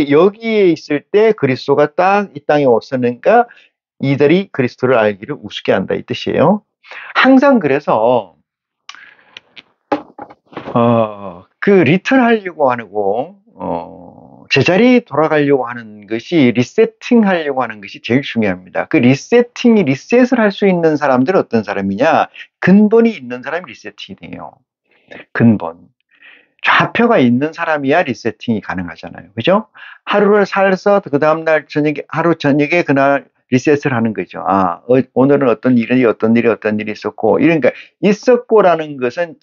있을 때 그리스도가 딱 이 땅에 왔으니까 이들이 그리스도를 알기를 우습게 한다 이 뜻이에요. 항상 그래서 그 리턴하려고 하고 제자리 돌아가려고 하는 것이 리셋팅하려고 하는 것이 제일 중요합니다. 그 리셋을 할 수 있는 사람들은 어떤 사람이냐? 근본이 있는 사람이 리세팅이 돼요. 근본. 좌표가 있는 사람이야 리세팅이 가능하잖아요. 그죠? 하루를 살아서 그 다음날 하루 저녁에 그날 리셋을 하는 거죠. 오늘은 어떤 일이 있었고, 이러니까 있었고라는 것은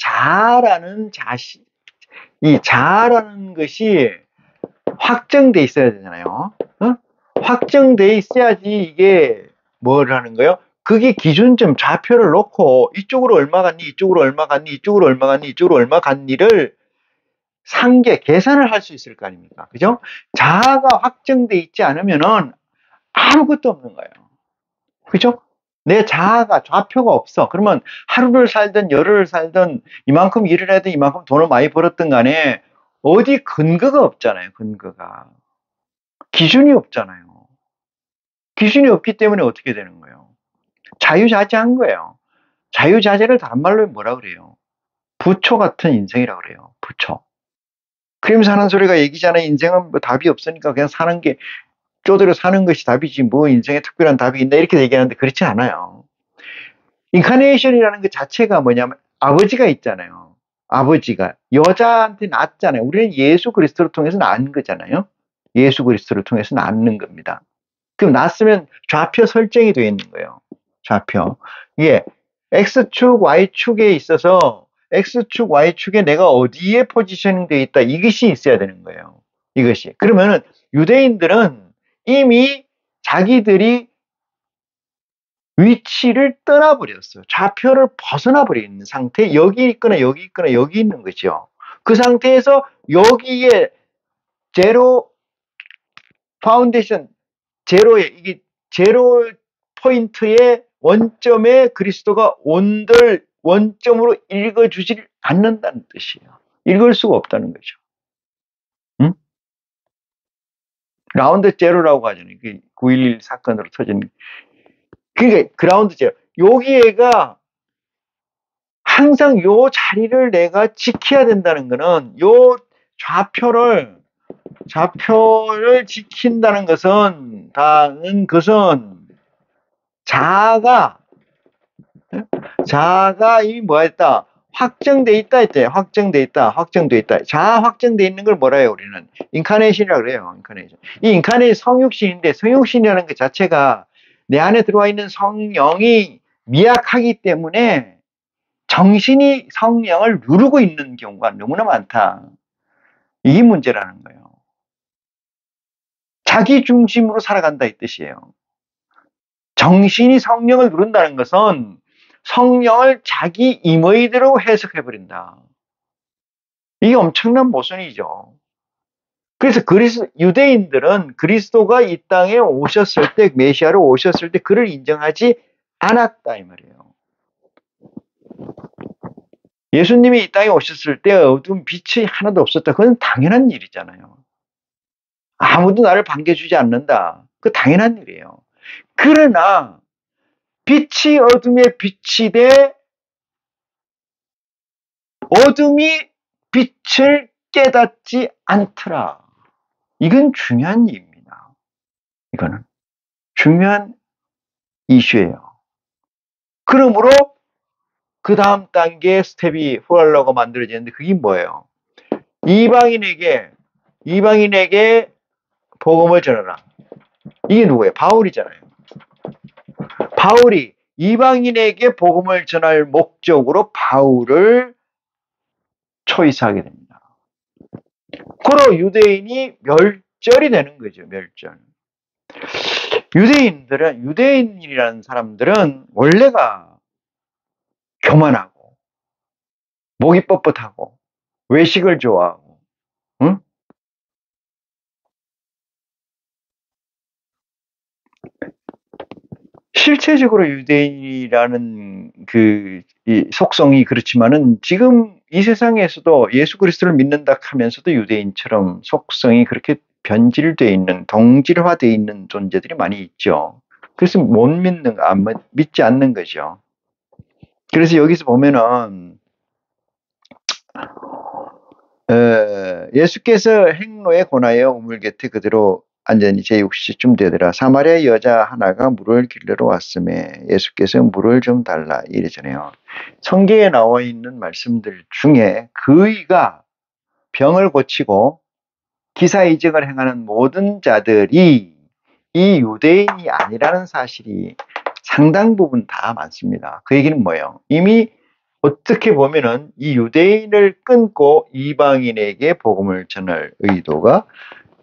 이 자아라는 것이 확정돼 있어야 되잖아요. 확정돼 있어야지 이게 뭘 하는 거예요? 그게 기준점 좌표를 놓고 이쪽으로 얼마 갔니, 이쪽으로 얼마 갔니, 이쪽으로 얼마 갔니, 이쪽으로 얼마 갔니를 상계, 계산을 할 수 있을 거 아닙니까? 그죠? 자아가 확정돼 있지 않으면은 아무것도 없는 거예요. 그죠? 내 자아가 좌표가 없어. 그러면 하루를 살든 열흘을 살든 이만큼 일을 해도 이만큼 돈을 많이 벌었든 간에 어디 근거가 없잖아요. 근거가. 기준이 없잖아요. 기준이 없기 때문에 어떻게 되는 거예요? 자유자재한 거예요. 자유자재를 다른 말로 뭐라 그래요? 부초 같은 인생이라고 그래요. 부초. 그러면서 하는 소리가 얘기잖아요. 인생은 뭐 답이 없으니까 그냥 사는 게 쪼대로 사는 것이 답이지 뭐 인생에 특별한 답이 있나 이렇게 얘기하는데 그렇지 않아요. 인카네이션이라는 것 자체가 뭐냐면 아버지가 있잖아요. 아버지가 여자한테 낳았잖아요. 우리는 예수 그리스도를 통해서 낳은 거잖아요. 예수 그리스도를 통해서 낳는 겁니다. 그럼 낳았으면 좌표 설정이 되어 있는 거예요. 좌표. 이게 X축, Y축에 있어서 X축, Y축에 내가 어디에 포지셔닝 되어 있다. 이것이 있어야 되는 거예요. 이것이. 그러면은 유대인들은 이미 자기들이 위치를 떠나버렸어요. 좌표를 벗어나버려 있는 상태. 여기 있거나 여기 있거나 여기 있는 거죠. 그 상태에서 여기에 제로 파운데이션, 제로에, 이게 제로 포인트의 원점에 그리스도가 온들 원점으로 읽어주질 않는다는 뜻이에요. 읽을 수가 없다는 거죠. 응? 라운드 제로라고 하잖아요. 9.11 사건으로 터진. 그러니까 그라운드 제로. 여기에가 항상 요 자리를 내가 지켜야 된다는 거는 요 좌표를 지킨다는 것은 자아가 이미 뭐 했다? 확정돼 있다 했대. 확정돼 있다. 자아 확정돼 있는 걸 뭐라 해요, 우리는? 인카네이션이라고 그래요. 인카네이션. 이 인카네이션 성육신인데 성육신이라는 것 자체가 내 안에 들어와 있는 성령이 미약하기 때문에 정신이 성령을 누르고 있는 경우가 너무나 많다. 이게 문제라는 거예요. 자기 중심으로 살아간다 이 뜻이에요. 정신이 성령을 누른다는 것은 성령을 자기 임의대로 해석해버린다. 이게 엄청난 모순이죠. 그래서 유대인들은 그리스도가 이 땅에 오셨을 때, 메시아로 오셨을 때 그를 인정하지 않았다 이 말이에요. 예수님이 이 땅에 오셨을 때 어두운 빛이 하나도 없었다. 그건 당연한 일이잖아요. 아무도 나를 반겨주지 않는다. 그 당연한 일이에요. 그러나 빛이 어둠에 비치되 어둠이 빛을 깨닫지 않더라. 이건 중요한 일입니다. 이거는 중요한 이슈예요. 그러므로 그 다음 단계 스텝이 후알러가 만들어지는데 그게 뭐예요? 이방인에게 복음을 전하라. 이게 누구예요? 바울이잖아요. 바울이 이방인에게 복음을 전할 목적으로 바울을 초이스하게 됩니다. 그러 유대인이 멸절이 되는 거죠. 멸절. 유대인이라는 사람들은 원래가 교만하고 목이 뻣뻣하고 외식을 좋아하고, 응? 실체적으로 유대인이라는 이 속성이 그렇지만은 지금 이 세상에서도 예수 그리스도를 믿는다 하면서도 유대인처럼 속성이 그렇게 변질되어 있는, 동질화되어 있는 존재들이 많이 있죠. 그래서 못 믿지 않는 거죠. 그래서 여기서 보면은 예수께서 행로에 권하여 우물 곁에 그대로 안전히 제6시쯤 되더라. 사마리아 여자 하나가 물을 길러러 왔음에 예수께서 물을 좀 달라 이러잖아요. 성경에 나와 있는 말씀들 중에 그이가 병을 고치고 기사이적을 행하는 모든 자들이 이 유대인이 아니라는 사실이 상당 부분 다 많습니다. 그 얘기는 뭐예요? 이미 어떻게 보면은 이 유대인을 끊고 이방인에게 복음을 전할 의도가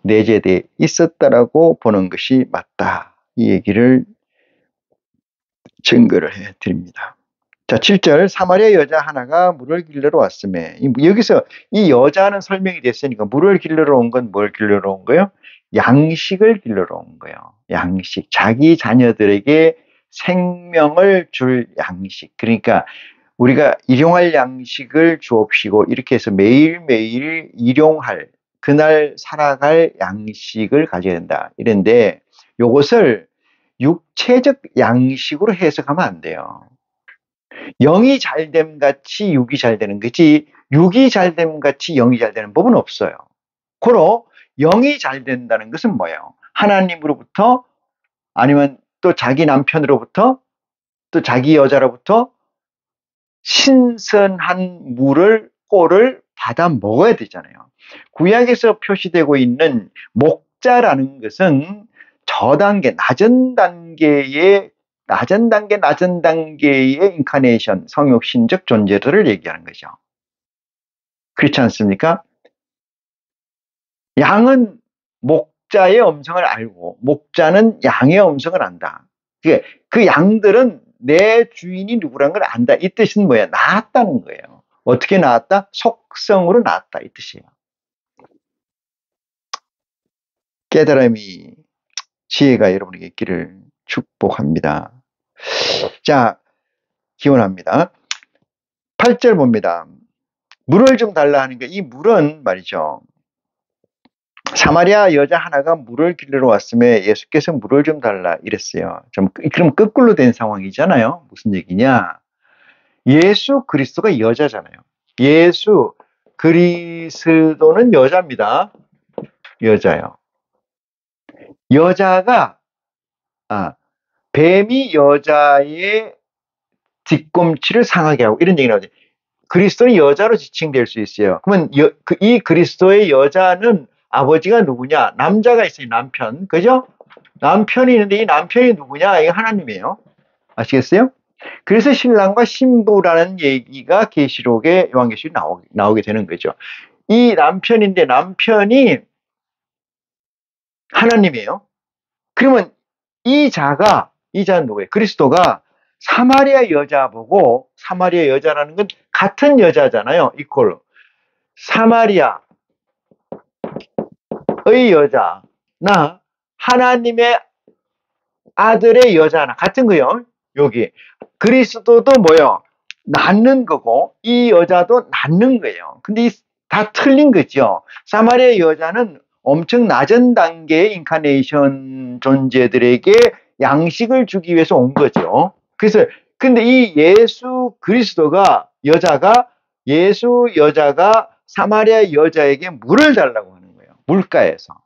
내재되어 있었다라고 보는 것이 맞다. 이 얘기를 증거를 해드립니다. 자, 7절 사마리아 여자 하나가 물을 길러러 왔음에 여기서 이 여자는 설명이 됐으니까 물을 길러러 온 건 뭘 길러러 온 거예요? 양식을 길러러 온 거예요. 양식. 자기 자녀들에게 생명을 줄 양식. 그러니까 우리가 일용할 양식을 주옵시고 이렇게 해서 매일매일 일용할 그날 살아갈 양식을 가져야 된다. 이런데 요것을 육체적 양식으로 해석하면 안 돼요. 영이 잘됨 같이 육이 잘 되는 거지 육이 잘됨 같이 영이 잘 되는 법은 없어요. 고로 영이 잘 된다는 것은 뭐예요? 하나님으로부터 아니면 또 자기 남편으로부터 또 자기 여자로부터 신선한 물을 꼴을 받아 먹어야 되잖아요. 구약에서 표시되고 있는 목자라는 것은 저단계, 낮은 단계의 인카네이션, 성육신적 존재들을 얘기하는 거죠. 그렇지 않습니까? 양은 목자의 음성을 알고 목자는 양의 음성을 안다. 그 양들은 내 주인이 누구라는 걸 안다. 이 뜻은 뭐야? 나았다는 거예요. 어떻게 나았다? 속성으로 나았다. 이 뜻이에요. 깨달음이 지혜가 여러분에게 있기를 축복합니다. 자, 기원합니다. 8절 봅니다. 물을 좀 달라 하는 게 이 물은 말이죠. 사마리아 여자 하나가 물을 길러러 왔음에 예수께서 물을 좀 달라 이랬어요. 그럼 거꾸로 된 상황이잖아요. 무슨 얘기냐? 예수 그리스도가 여자잖아요. 예수 그리스도는 여자입니다. 여자요. 여자가 뱀이 여자의 뒤꿈치를 상하게 하고 이런 얘기 나오죠. 그리스도는 여자로 지칭될 수 있어요. 그러면 이 그리스도의 여자는 아버지가 누구냐? 남자가 있어요. 남편. 그죠? 남편이 있는데 이 남편이 누구냐? 이게 하나님이에요. 아시겠어요? 그래서 신랑과 신부라는 얘기가 계시록에 요한계시록에 나오게 되는 거죠. 이 남편인데 남편이 하나님이에요. 그러면 이 자는 누구예요? 그리스도가 사마리아 여자 보고 사마리아 여자라는 건 같은 여자잖아요. 이퀄. 사마리아의 여자나 하나님의 아들의 여자나 같은 거예요. 여기 그리스도도 뭐요? 낳는 거고 이 여자도 낳는 거예요. 근데 다 틀린 거죠. 사마리아 여자는 엄청 낮은 단계의 인카네이션 존재들에게 양식을 주기 위해서 온 거죠. 그래서 근데 이 예수 여자가 사마리아 여자에게 물을 달라고 하는 거예요. 물가에서.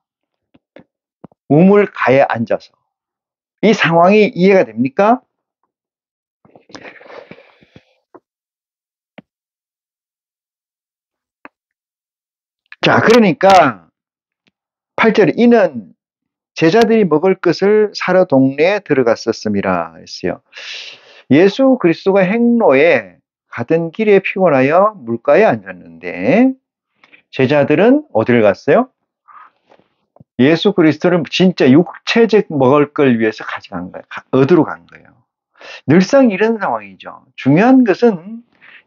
우물가에 앉아서. 이 상황이 이해가 됩니까? 자, 그러니까 8절에 이는 제자들이 먹을 것을 사러 동네에 들어갔었음이라 했어요. 예수 그리스도가 행로에 가던 길에 피곤하여 물가에 앉았는데 제자들은 어디를 갔어요? 예수 그리스도를 진짜 육체적 먹을 걸 위해서 가져간 거예요. 얻으러 간 거예요. 늘상 이런 상황이죠. 중요한 것은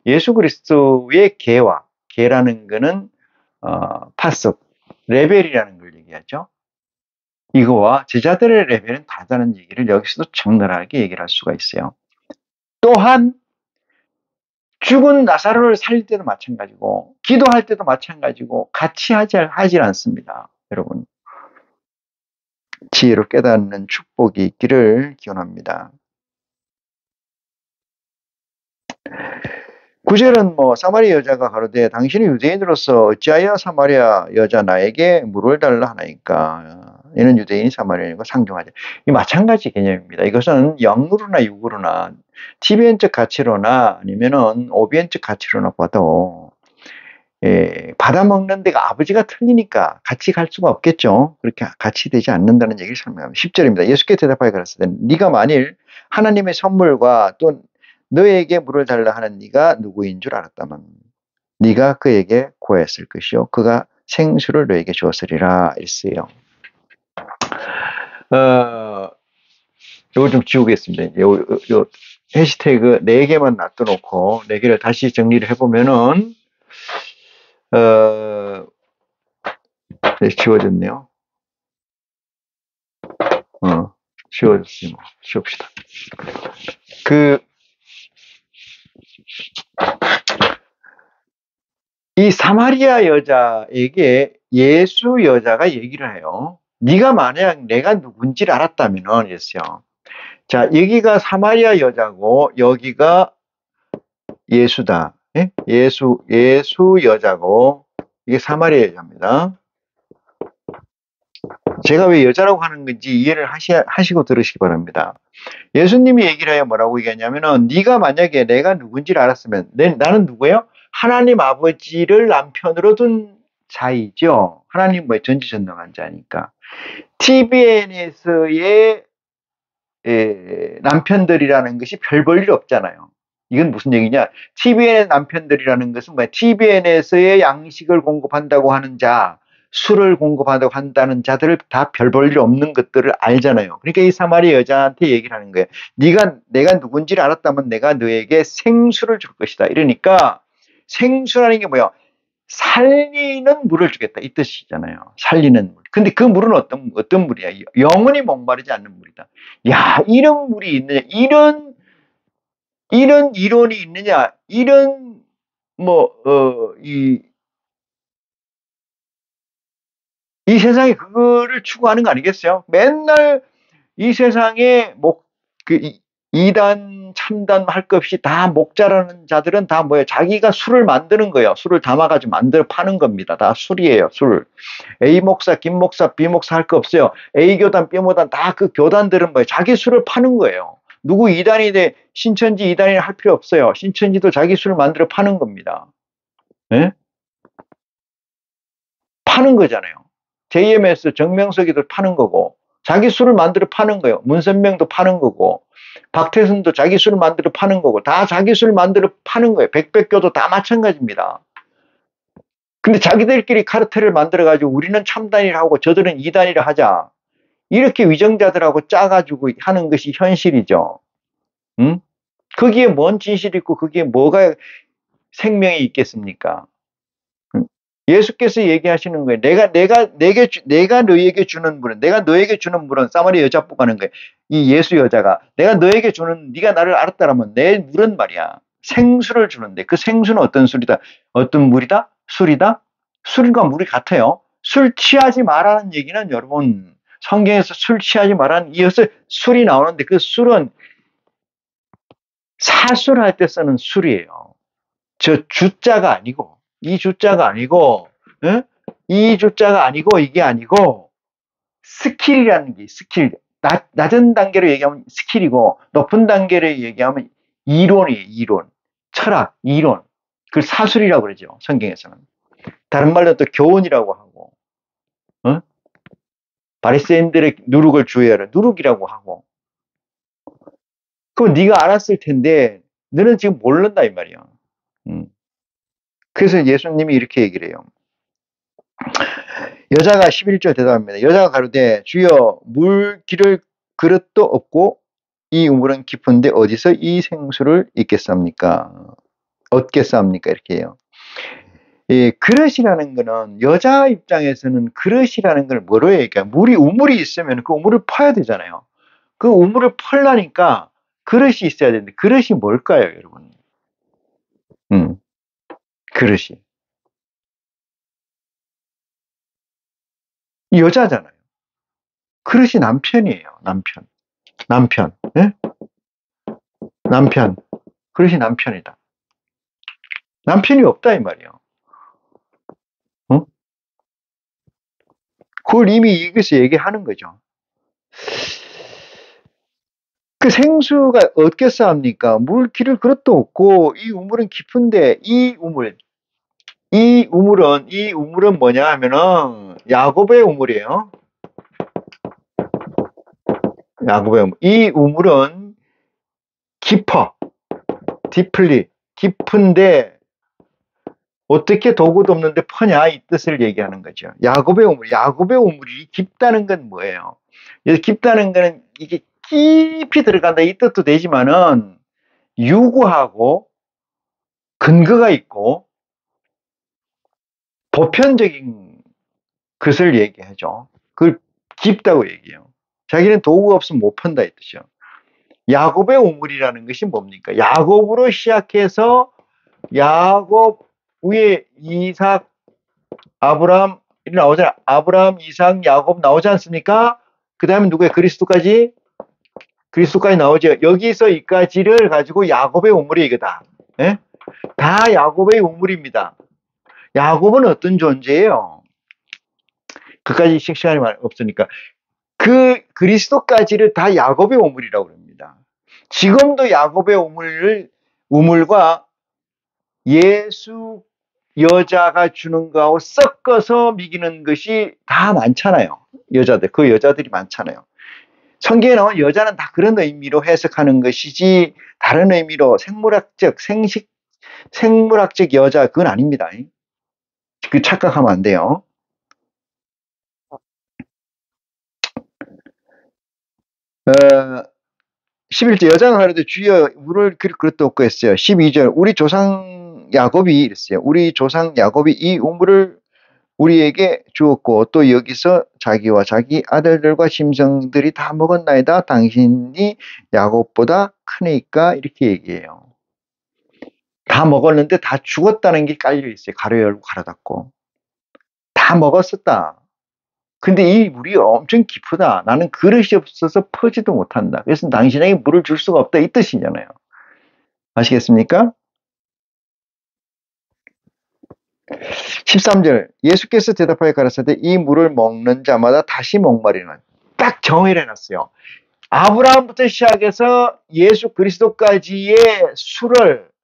예수 그리스도의 계라는 거는 파석, 레벨이라는 걸 얘기하죠. 이거와 제자들의 레벨은 다르다는 얘기를 여기서도 적나라하게 얘기를 할 수가 있어요. 또한 죽은 나사로를 살릴 때도 마찬가지고 기도할 때도 마찬가지고 같이 하질 않습니다. 여러분. 지혜로 깨닫는 축복이 있기를 기원합니다. 9절은 사마리아 여자가 가로되 당신은 유대인으로서 어찌하여 사마리아 여자 나에게 물을 달라 하나이까. 이는 유대인이 사마리아인과 상종하지. 이 마찬가지 개념입니다. 이것은 영으로나 육으로나 티비엔적 가치로나 아니면은 오비엔적 가치로나 봐도 받아먹는 데가 아버지가 틀리니까 같이 갈 수가 없겠죠. 그렇게 같이 되지 않는다는 얘기를 설명합니다. 10절입니다. 예수께 대답하여 가라사대 네가 만일 하나님의 선물과 또 너에게 물을 달라 하는 네가 누구인 줄 알았다면 네가 그에게 구했을 것이요 그가 생수를 너에게 주었으리라 했어요. 이거 좀 지우겠습니다. 요 해시태그 4개만 놔둬놓고 4개를 다시 정리를 해보면은 네, 지워졌네요. 지워졌어요. 지웁시다. 이 사마리아 여자에게 예수 여자가 얘기를 해요. 네가 만약 내가 누군지를 알았다면은 이랬어요. 자, 여기가 사마리아 여자고 여기가 예수다. 예? 예수 여자고 이게 사마리아 여자입니다. 제가 왜 여자라고 하는 건지 이해를 하시고 들으시기 바랍니다. 예수님이 얘기를 해요. 뭐라고 얘기하냐면은 네가 만약에 내가 누군지를 알았으면 나는 누구예요? 하나님 아버지를 남편으로 둔 자이죠. 하나님 뭐 전지전능한 자니까. TVN에서의 남편들이라는 것이 별 볼 일 없잖아요. 이건 무슨 얘기냐? TVN의 남편들이라는 것은 뭐야? TVN에서의 양식을 공급한다고 하는 자, 술을 공급한다고 한다는 자들을 다 별 볼 일 없는 것들을 알잖아요. 그러니까 이 사마리아 여자한테 얘기를 하는 거예요. 내가 누군지를 알았다면 내가 너에게 생수를 줄 것이다. 이러니까 생수라는 게 뭐야? 살리는 물을 주겠다 이 뜻이잖아요. 살리는 물. 근데 그 물은 어떤 물이야? 영원히 목마르지 않는 물이다. 야, 이런 물이 있느냐? 이런 이론이 있느냐? 이런 이 세상에 그거를 추구하는 거 아니겠어요? 맨날 이 세상에 이단 참단 할 것 없이 다 목자라는 자들은 다 뭐예요? 자기가 술을 만드는 거예요. 술을 담아가지고 만들어 파는 겁니다. 다 술이에요. 술. A 목사, 김 목사, B 목사 할 거 없어요. A 교단, B 교단 다 그 교단들은 뭐예요? 자기 술을 파는 거예요. 누구 이단이 신천지 이단이 할 필요 없어요. 신천지도 자기 술을 만들어 파는 겁니다. 네? 파는 거잖아요. JMS 정명석이도 파는 거고 자기 술을 만들어 파는 거예요. 문선명도 파는 거고 박태순도 자기 술을 만들어 파는 거고 다 자기 술을 만들어 파는 거예요. 백백교도 다 마찬가지입니다. 근데 자기들끼리 카르텔을 만들어가지고 우리는 참단이라 하고 저들은 이단이라 하자. 이렇게 위정자들하고 짜가지고 하는 것이 현실이죠. 응? 거기에 뭔 진실이 있고 거기에 뭐가 생명이 있겠습니까? 예수께서 얘기하시는 거예요. 내가 너에게 주는 물은, 내가 너에게 주는 물은 사마리아 여자 뽑아는 거예요. 이 예수 여자가 내가 너에게 주는, 네가 나를 알았다라면 내 물은 말이야. 생수를 주는데 그 생수는 어떤 술이다? 어떤 물이다? 술이다? 술과 물이 같아요. 술 취하지 말라는 얘기는 여러분 성경에서 술 취하지 말라는 이어서 술이 나오는데 그 술은 사술할 때 쓰는 술이에요. 저 주자가 아니고 이 주자가 아니고 에? 이 주자가 아니고 이게 아니고 스킬이라는 게 스킬 낮은 단계로 얘기하면 스킬이고 높은 단계로 얘기하면 이론이에요. 이론 철학 이론 그걸 사술이라고 그러죠. 성경에서는 다른 말로 또 교훈이라고 하고 어? 바리새인들의 누룩을 주의하라 누룩이라고 하고 그럼 네가 알았을 텐데 너는 지금 모른다 이 말이야. 그래서 예수님이 이렇게 얘기를 해요. 여자가 11절 대답합니다. 여자가 가로되 주여 물 기를 그릇도 없고 이 우물은 깊은데 어디서 이 생수를 얻겠습니까? 이렇게 해요. 이 그릇이라는 거는 여자 입장에서는 그릇이라는 걸 뭐로 얘기해요? 우물이 있으면 그 우물을 퍼야 되잖아요. 그 우물을 펄라니까 그릇이 있어야 되는데 그릇이 뭘까요, 여러분? 그릇이 여자잖아요. 그릇이 남편이에요. 남편. 예? 남편. 그릇이 남편이다. 남편이 없다 이 말이에요. 어? 그걸 이미 여기서 얘기하는 거죠. 그 생수가 얻겠사옵니까? 물 기를 그릇도 없고 이 우물은 깊은데 이 우물은 뭐냐 하면은 야곱의 우물이에요. 야곱의 우물. 이 우물은 깊어. 디플리 깊은데 어떻게 도구도 없는데 퍼냐 이 뜻을 얘기하는 거죠. 야곱의 우물이 깊다는 건 뭐예요? 깊다는 거는 이게 깊이 들어간다 이 뜻도 되지만은 유구하고 근거가 있고 보편적인 것을 얘기하죠. 그걸 깊다고 얘기해요. 자기는 도구가 없으면 못 푼다 이 뜻이요. 야곱의 우물이라는 것이 뭡니까? 야곱으로 시작해서 야곱 위에 이삭, 아브라함 나오잖아. 아브라함, 이삭, 야곱 나오지 않습니까? 그 다음에 누구의 그리스도까지? 그리스도까지 나오죠. 여기서 이까지를 가지고 야곱의 우물이 이거다. 예? 다 야곱의 우물입니다. 야곱은 어떤 존재예요? 그까지 시간이 없으니까. 그 그리스도까지를 다 야곱의 우물이라고 합니다. 지금도 야곱의 우물과 예수 여자가 주는 거하고 섞어서 미기는 것이 다 많잖아요. 여자들, 그 여자들이 많잖아요. 성경에 나온 여자는 다 그런 의미로 해석하는 것이지 다른 의미로 생물학적 여자 그건 아닙니다. 그 착각하면 안 돼요. 11절 여자가 가로되 주여 물을 그릇도 없고 했어요. 12절 우리 조상 야곱이 이랬어요. 우리 조상 야곱이 이 우물을 우리에게 주었고 또 여기서 자기와 자기 아들들과 심성들이 다 먹었나이다. 당신이 야곱보다 크니까 이렇게 얘기해요. 다 먹었는데 다 죽었다는 게 깔려 있어요. 가로 열고 가로 닫고. 다 먹었었다. 근데 이 물이 엄청 깊다. 나는 그릇이 없어서 퍼지도 못한다. 그래서 당신에게 물을 줄 수가 없다. 이 뜻이잖아요. 아시겠습니까? 13절 예수께서 대답하여 가라사대 이 물을 먹는 자마다 다시 목마르리라. 딱 정의를 해놨어요. 아브라함부터 시작해서 예수 그리스도까지의 술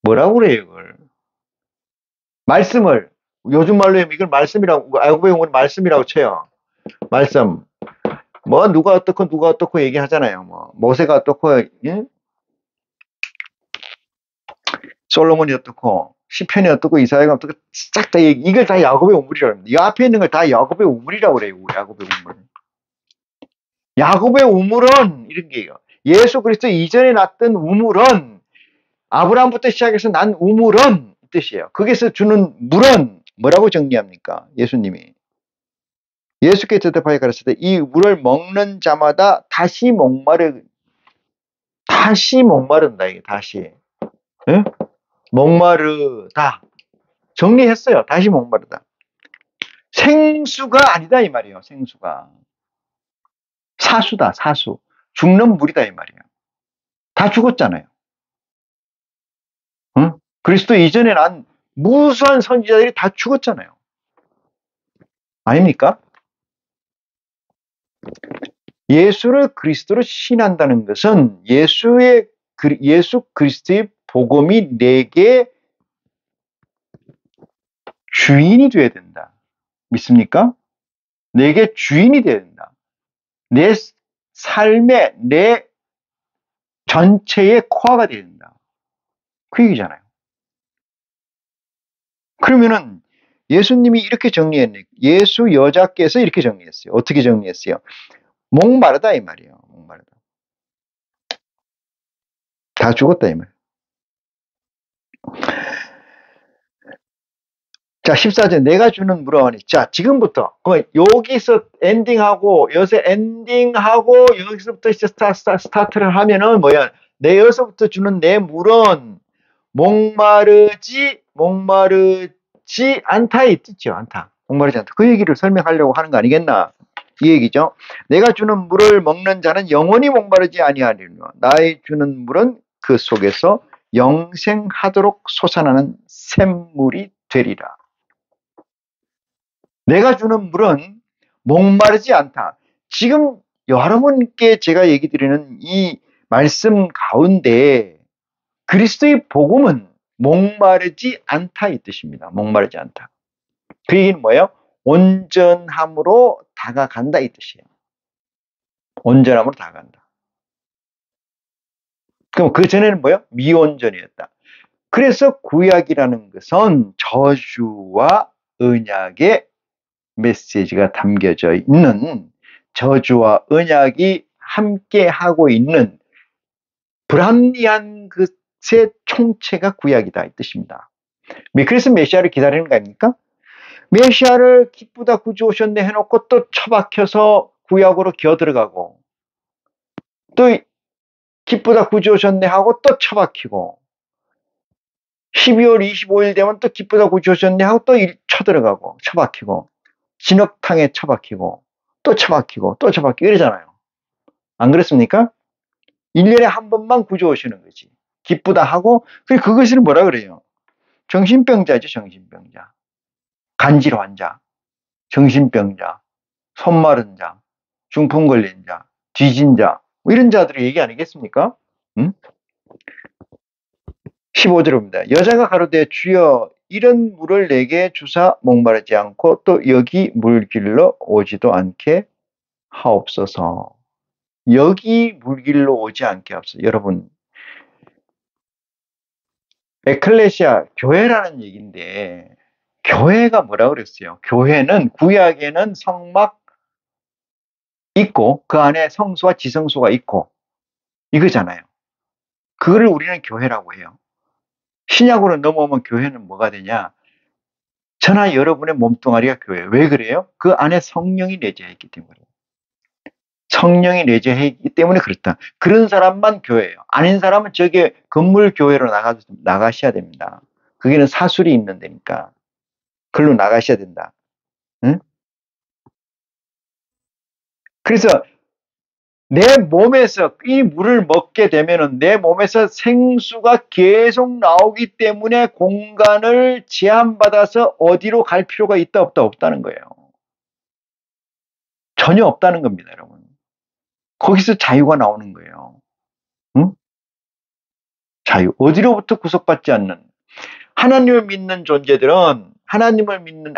뭐라고 그래요 이걸? 말씀을 요즘 말로 하면 이걸 말씀이라고 야곱의 용어는 말씀이라고 쳐요. 말씀 뭐 누가 어떻고 얘기하잖아요. 뭐 모세가 어떻고 예? 솔로몬이 어떻고 시편이 어떻고 이사야가 어떻고 싹 다 이걸 다 야곱의 우물이라고 합니다. 이 앞에 있는 걸 다 야곱의 우물이라고 그래요. 야곱의 우물. 야곱의 우물은 이런 게요. 예수 그리스도 이전에 났던 우물은 아브라함부터 시작해서 난 우물은 이 뜻이에요. 거기서 주는 물은 뭐라고 정리합니까? 예수님이. 예수께서 대답하여 가라사대 이 물을 먹는 자마다 다시 목마른다 이게 다시. 응? 목마르다. 정리했어요. 다시 목마르다. 생수가 아니다 이 말이에요. 생수가. 사수다 사수. 죽는 물이다 이 말이에요. 다 죽었잖아요. 응? 그리스도 이전에 난 무수한 선지자들이 다 죽었잖아요. 아닙니까? 예수를 그리스도로 신한다는 것은 예수 그리스도의 복음이 내게 주인이 되어야 된다. 믿습니까? 내게 주인이 되어야 된다. 내 삶의 내 전체의 코어가 되어야 된다. 그 얘기잖아요. 그러면은 예수님이 이렇게 정리했네. 예수 여자께서 이렇게 정리했어요. 어떻게 정리했어요? 목마르다 이 말이에요. 목마르다. 다 죽었다 이 말. 자, 14절 내가 주는 물어보니 자, 지금부터 여기서 엔딩하고 여기서부터 이제 스타트를 하면은 뭐야? 내 여기서부터 주는 내 물은 목마르지 않다 이 뜻이죠. 않다. 목마르지 않다. 그 얘기를 설명하려고 하는 거 아니겠나? 이 얘기죠. 내가 주는 물을 먹는 자는 영원히 목마르지 아니하리라. 나의 주는 물은 그 속에서 영생하도록 솟아나는 샘물이 되리라. 내가 주는 물은 목마르지 않다. 지금 여러분께 제가 얘기 드리는 이 말씀 가운데 그리스도의 복음은 목마르지 않다 이 뜻입니다. 목마르지 않다. 그 얘기는 뭐예요? 온전함으로 다가간다 이 뜻이에요. 온전함으로 다가간다. 그럼 그 전에는 뭐예요? 미온전이었다. 그래서 구약이라는 것은 저주와 언약의 메시지가 담겨져 있는 저주와 언약이 함께 하고 있는 불합리한 것의 총체가 구약이다 이 뜻입니다. 그래서 메시아를 기다리는 거 아닙니까? 메시아를 기쁘다 구주 오셨네 해놓고 또 처박혀서 구약으로 기어들어가고 또 기쁘다 구주 오셨네 하고 또 처박히고 12월 25일 되면 또 기쁘다 구주 오셨네 하고 또 쳐들어가고 처박히고 진흙탕에 처박히고 또 처박히고 또 처박히고 이러잖아요. 안 그렇습니까? 1년에 한 번만 구주 오시는 거지. 기쁘다 하고 그것을 뭐라 그래요? 정신병자죠. 정신병자. 간질 환자, 정신병자, 손 마른 자, 중풍 걸린 자, 뒤진 자, 뭐 이런 자들을 얘기 아니겠습니까? 15절입니다. 여자가 가로되 주여 이런 물을 내게 주사 목마르지 않고 또 여기 물길로 오지도 않게 하옵소서. 여기 물길로 오지 않게 하옵소서. 여러분, 에클레시아, 교회라는 얘기인데 교회가 뭐라 그랬어요? 교회는 구약에는 성막 있고 그 안에 성소와 지성소가 있고 이거잖아요. 그거를 우리는 교회라고 해요. 신약으로 넘어오면 교회는 뭐가 되냐? 저나 여러분의 몸뚱아리가 교회예요. 왜 그래요? 그 안에 성령이 내재해 있기 때문에. 성령이 내재해 있기 때문에 그렇다. 그런 사람만 교회예요. 아닌 사람은 저게 건물 교회로 나가셔야 됩니다. 거기는 사술이 있는 데니까. 글로 나가셔야 된다. 응? 그래서 내 몸에서 이 물을 먹게 되면은 내 몸에서 생수가 계속 나오기 때문에 공간을 제한받아서 어디로 갈 필요가 있다 없다 없다는 거예요. 전혀 없다는 겁니다, 여러분. 거기서 자유가 나오는 거예요. 응? 자유. 어디로부터 구속받지 않는 하나님을 믿는 존재들은 하나님을 믿는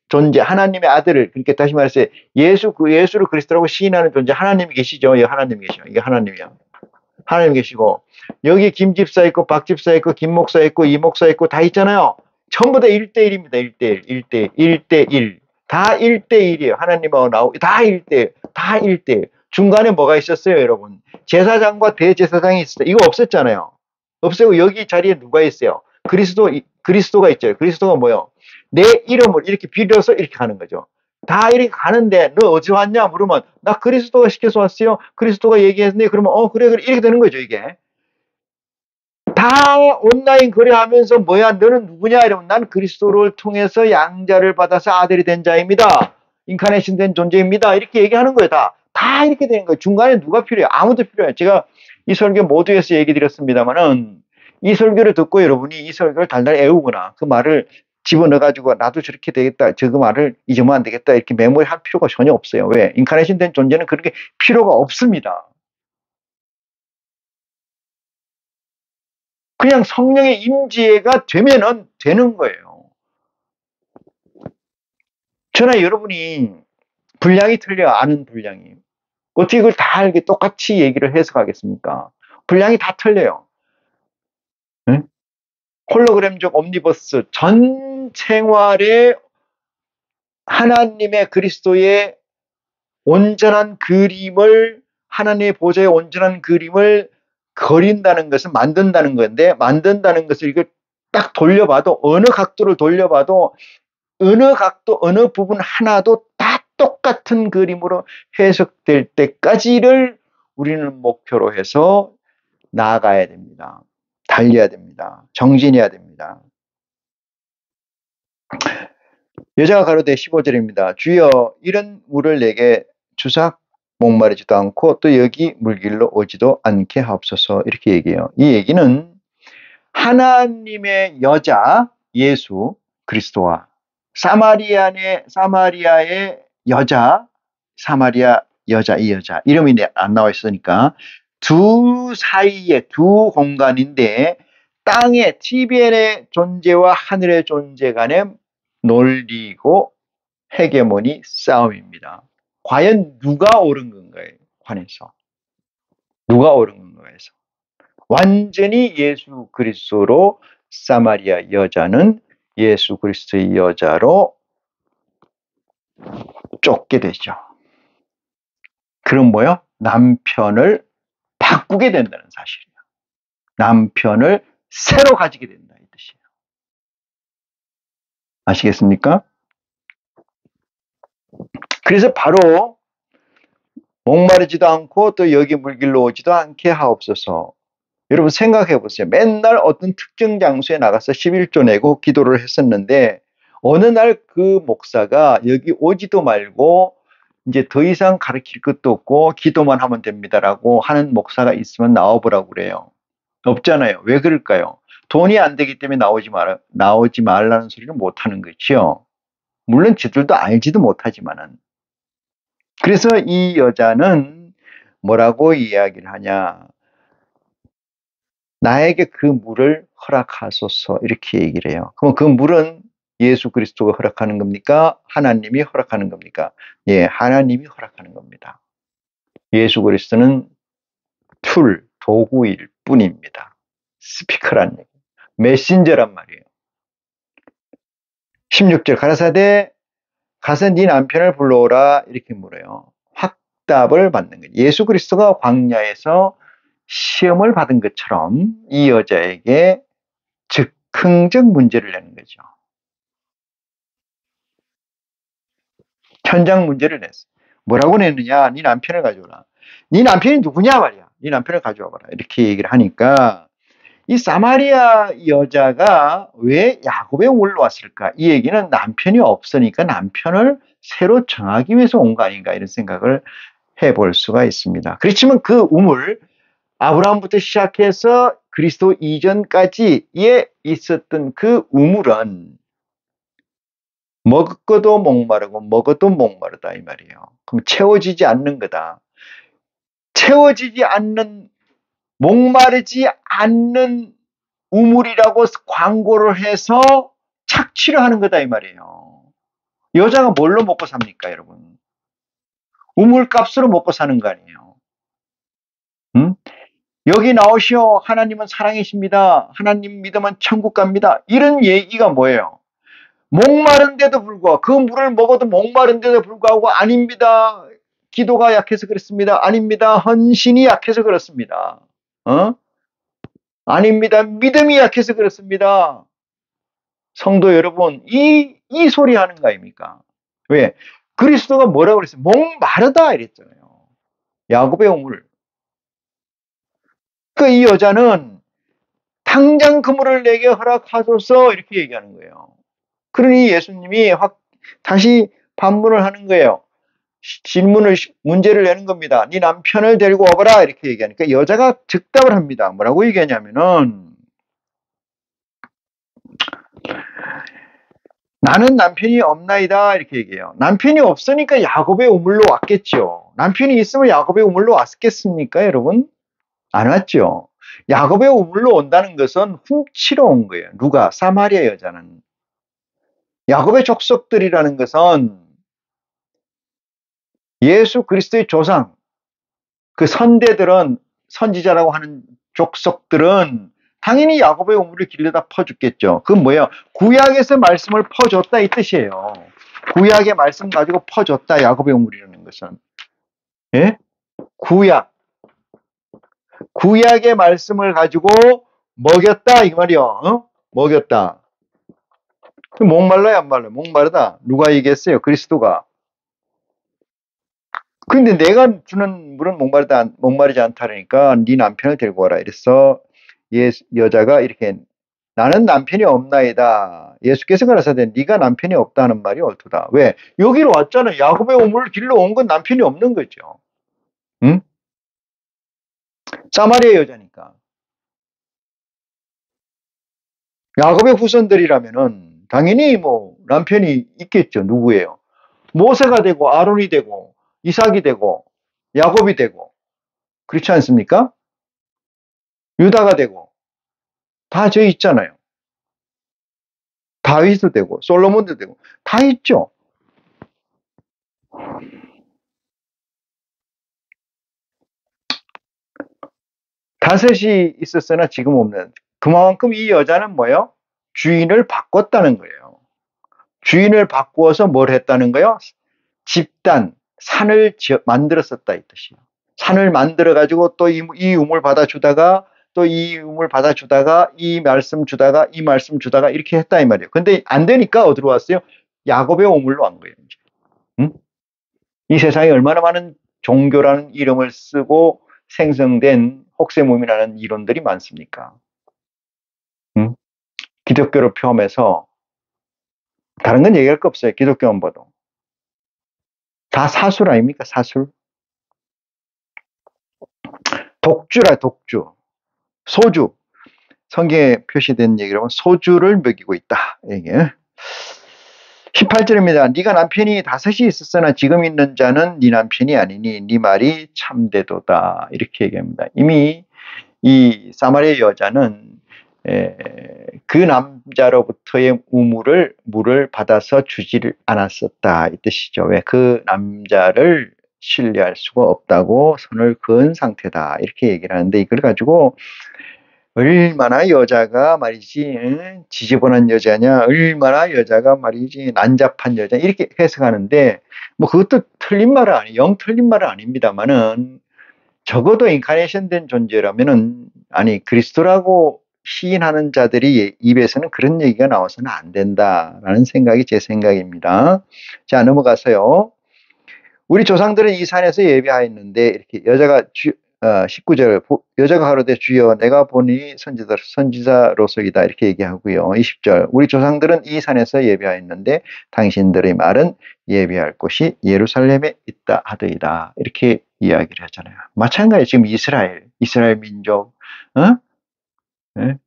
존재, 하나님의 아들을, 그러니까 다시 말해서 예수를 그리스도라고 시인하는 존재, 하나님이 계시죠. 여기 하나님이 계셔. 이게 하나님이야. 하나님 계시고, 여기 김 집사 있고, 박 집사 있고, 김 목사 있고, 이 목사 있고, 다 있잖아요. 전부 다 1대1입니다. 1대1, 1대1, 1대1. 다 1대1이에요. 하나님하고 나오고, 다 1대1, 다 1대1. 중간에 뭐가 있었어요, 여러분? 제사장과 대제사장이 있었어요. 이거 없었잖아요. 없애고 여기 자리에 누가 있어요? 그리스도가 있죠. 그리스도가 뭐요? 내 이름을 이렇게 빌려서 이렇게 가는 거죠. 다 이렇게 가는데 너 어디서 왔냐 물으면 나 그리스도가 시켜서 왔어요. 그리스도가 얘기했는데 그러면 그래 이렇게 되는 거죠. 이게 다 온라인 거래하면서 뭐야 너는 누구냐 이러면 난 그리스도를 통해서 양자를 받아서 아들이 된 자입니다. 인카네이션 된 존재입니다. 이렇게 얘기하는 거예요. 다 이렇게 되는 거예요. 중간에 누가 필요해요? 아무도 필요해요. 제가 이 설교 모두에서 얘기 드렸습니다만은 이 설교를 듣고 여러분이 이 설교를 달달 애우거나 그 말을 집어넣어가지고 나도 저렇게 되겠다. 저 그 말을 잊으면 안 되겠다. 이렇게 메모할 필요가 전혀 없어요. 왜? 인카네이션 된 존재는 그렇게 필요가 없습니다. 그냥 성령의 임재가 되면은 되는 거예요. 저나 여러분이 분량이 틀려 아는 분량이 어떻게 그걸 다 이렇게 똑같이 얘기를 해석하겠습니까? 분량이 다 틀려요. 응? 홀로그램적 옴니버스 전 생활에 하나님의 그리스도의 온전한 그림을 하나님의 보좌의 온전한 그림을 그린다는 것은 만든다는 건데 만든다는 것을 이걸 딱 돌려봐도 어느 각도를 돌려봐도 어느 각도 어느 부분 하나도 다 똑같은 그림으로 해석될 때까지를 우리는 목표로 해서 나아가야 됩니다. 달려야 됩니다. 정진해야 됩니다. 여자가 가로되 15절입니다. 주여 이런 물을 내게 주사 목마르지도 않고 또 여기 물길로 오지도 않게 하옵소서 이렇게 얘기해요. 이 얘기는 하나님의 여자 예수 그리스도와 사마리아의 여자 사마리아 여자 이 여자 이름이 안 나와 있으니까 두 사이에 두 공간인데 땅의 TBN의 존재와 하늘의 존재 간의 논리고 헤게모니 싸움입니다. 과연 누가 옳은 건가에 관해서 누가 옳은 건가에 서 완전히 예수 그리스도로 사마리아 여자는 예수 그리스도의 여자로 쫓게 되죠. 그럼 뭐요? 남편을 바꾸게 된다는 사실이에요. 남편을 새로 가지게 된다 이 뜻이에요. 아시겠습니까? 그래서 바로 목마르지도 않고 또 여기 물길로 오지도 않게 하옵소서. 여러분 생각해 보세요. 맨날 어떤 특정 장소에 나가서 11조 내고 기도를 했었는데 어느 날 그 목사가 여기 오지도 말고 이제 더 이상 가르칠 것도 없고 기도만 하면 됩니다라고 하는 목사가 있으면 나와보라고 그래요. 없잖아요. 왜 그럴까요? 돈이 안 되기 때문에 나오지 말라는 소리를 못 하는 거지요. 물론 지들도 알지도 못하지만은. 그래서 이 여자는 뭐라고 이야기를 하냐. 나에게 그 물을 허락하소서 이렇게 얘기를 해요. 그럼 그 물은 예수 그리스도가 허락하는 겁니까? 하나님이 허락하는 겁니까? 예, 하나님이 허락하는 겁니다. 예수 그리스도는 도구일 뿐입니다. 스피커란 얘기. 메신저란 말이에요. 16절 가라사대 가서 네 남편을 불러오라 이렇게 물어요. 확답을 받는 거예요. 예수 그리스도가 광야에서 시험을 받은 것처럼 이 여자에게 즉흥적 문제를 내는 거죠. 현장 문제를 냈어. 뭐라고 냈느냐? 네 남편을 가져오라. 네 남편이 누구냐 말이야. 네 남편을 가져와봐라. 이렇게 얘기를 하니까 이 사마리아 여자가 왜 야곱의 우물로 왔을까? 이 얘기는 남편이 없으니까 남편을 새로 정하기 위해서 온 거 아닌가 이런 생각을 해볼 수가 있습니다. 그렇지만 그 우물 아브라함부터 시작해서 그리스도 이전까지에 있었던 그 우물은 먹어도 목마르고 먹어도 목마르다 이 말이에요. 그럼 채워지지 않는 거다. 채워지지 않는 목마르지 않는 우물이라고 광고를 해서 착취를 하는 거다 이 말이에요. 여자가 뭘로 먹고 삽니까 여러분? 우물값으로 먹고 사는 거 아니에요. 응? 여기 나오시오. 하나님은 사랑이십니다. 하나님 믿으면 천국 갑니다. 이런 얘기가 뭐예요? 목마른데도 불구하고 그 물을 먹어도 목마른데도 불구하고 아닙니다. 기도가 약해서 그렇습니다. 아닙니다. 헌신이 약해서 그렇습니다. 아닙니다. 믿음이 약해서 그렇습니다. 성도 여러분, 이 소리 하는 거 아닙니까? 왜? 그리스도가 뭐라고 그랬어요? 목마르다 이랬잖아요. 야곱의 우물. 그 이 여자는 당장 그 물을 내게 허락하소서 이렇게 얘기하는 거예요. 그러니 예수님이 다시 반문을 하는 거예요. 문제를 내는 겁니다. 네 남편을 데리고 와봐라 이렇게 얘기하니까 여자가 즉답을 합니다. 뭐라고 얘기하냐면은 나는 남편이 없나이다 이렇게 얘기해요. 남편이 없으니까 야곱의 우물로 왔겠죠. 남편이 있으면 야곱의 우물로 왔겠습니까 여러분? 안 왔죠. 야곱의 우물로 온다는 것은 훔치러 온 거예요. 누가? 사마리아 여자는. 야곱의 족속들이라는 것은 예수 그리스도의 조상, 그 선대들은 선지자라고 하는 족속들은 당연히 야곱의 우물을 길러다 퍼줬겠죠. 그건 뭐예요? 구약에서 말씀을 퍼줬다 이 뜻이에요. 구약의 말씀 가지고 퍼줬다 야곱의 우물이라는 것은. 예? 구약의 말씀을 가지고 먹였다 이 말이요. 먹였다. 목말라요 안 말라요? 목마르다. 누가 얘기했어요? 그리스도가. 근데 내가 주는 물은 목마르지 않다 그러니까 네 남편을 데리고 와라 이래서 여자가 이렇게 나는 남편이 없나이다. 예수께서 가라사대 네가 남편이 없다는 말이 옳도다. 왜? 여기로 왔잖아. 야곱의 우물을 길러 온 건 남편이 없는 거죠. 응? 사마리아 여자니까. 야곱의 후손들이라면은 당연히 뭐 남편이 있겠죠. 누구예요? 모세가 되고 아론이 되고 이삭이 되고 야곱이 되고 그렇지 않습니까? 유다가 되고 다 저 있잖아요. 다윗도 되고 솔로몬도 되고 다 있죠. 다섯이 있었으나 지금 없는. 그만큼 이 여자는 뭐예요? 주인을 바꿨다는 거예요. 주인을 바꾸어서 뭘 했다는 거예요? 집단, 산을 만들었었다 이 뜻이에요. 산을 만들어 가지고 또 이 우물 받아주다가 또 이 우물 받아주다가 이 말씀 주다가 이 말씀 주다가 이렇게 했다 이 말이에요. 근데 안 되니까 어디로 왔어요? 야곱의 우물로 간 거예요. 이제. 응? 이 세상에 얼마나 많은 종교라는 이름을 쓰고 생성된 혹세무민이라는 이론들이 많습니까? 응? 기독교를 포함해서 다른 건 얘기할 거 없어요. 기독교만 봐도. 다 사술 아닙니까? 사술. 독주라 독주. 소주. 성경에 표시된 얘기라면 소주를 먹이고 있다. 이게 18절입니다. 네가 남편이 5이 있었으나 지금 있는 자는 네 남편이 아니니 네 말이 참되도다. 이렇게 얘기합니다. 이미 이 사마리아 여자는 그 남자로부터의 물을 받아서 주지를 않았었다 이 뜻이죠. 왜? 그 남자를 신뢰할 수가 없다고 선을 그은 상태다 이렇게 얘기를 하는데 이걸 가지고 얼마나 여자가 말이지 지저분한 여자냐 얼마나 여자가 말이지 난잡한 여자 이렇게 해석하는데 뭐 그것도 틀린 말은 아니에요. 영 틀린 말은 아닙니다만은 적어도 인카네이션 된 존재라면은 아니 그리스도라고 시인하는 자들이 입에서는 그런 얘기가 나와서는 안 된다라는 생각이 제 생각입니다. 자 넘어가서요. 우리 조상들은 이 산에서 예배하였는데 이렇게 여자가 19절 여자가 가로되 주여 내가 보니 선지자로서이다 이렇게 얘기하고요. 20절 우리 조상들은 이 산에서 예배하였는데 당신들의 말은 예배할 곳이 예루살렘에 있다 하더이다 이렇게 이야기를 하잖아요. 마찬가지 지금 이스라엘 민족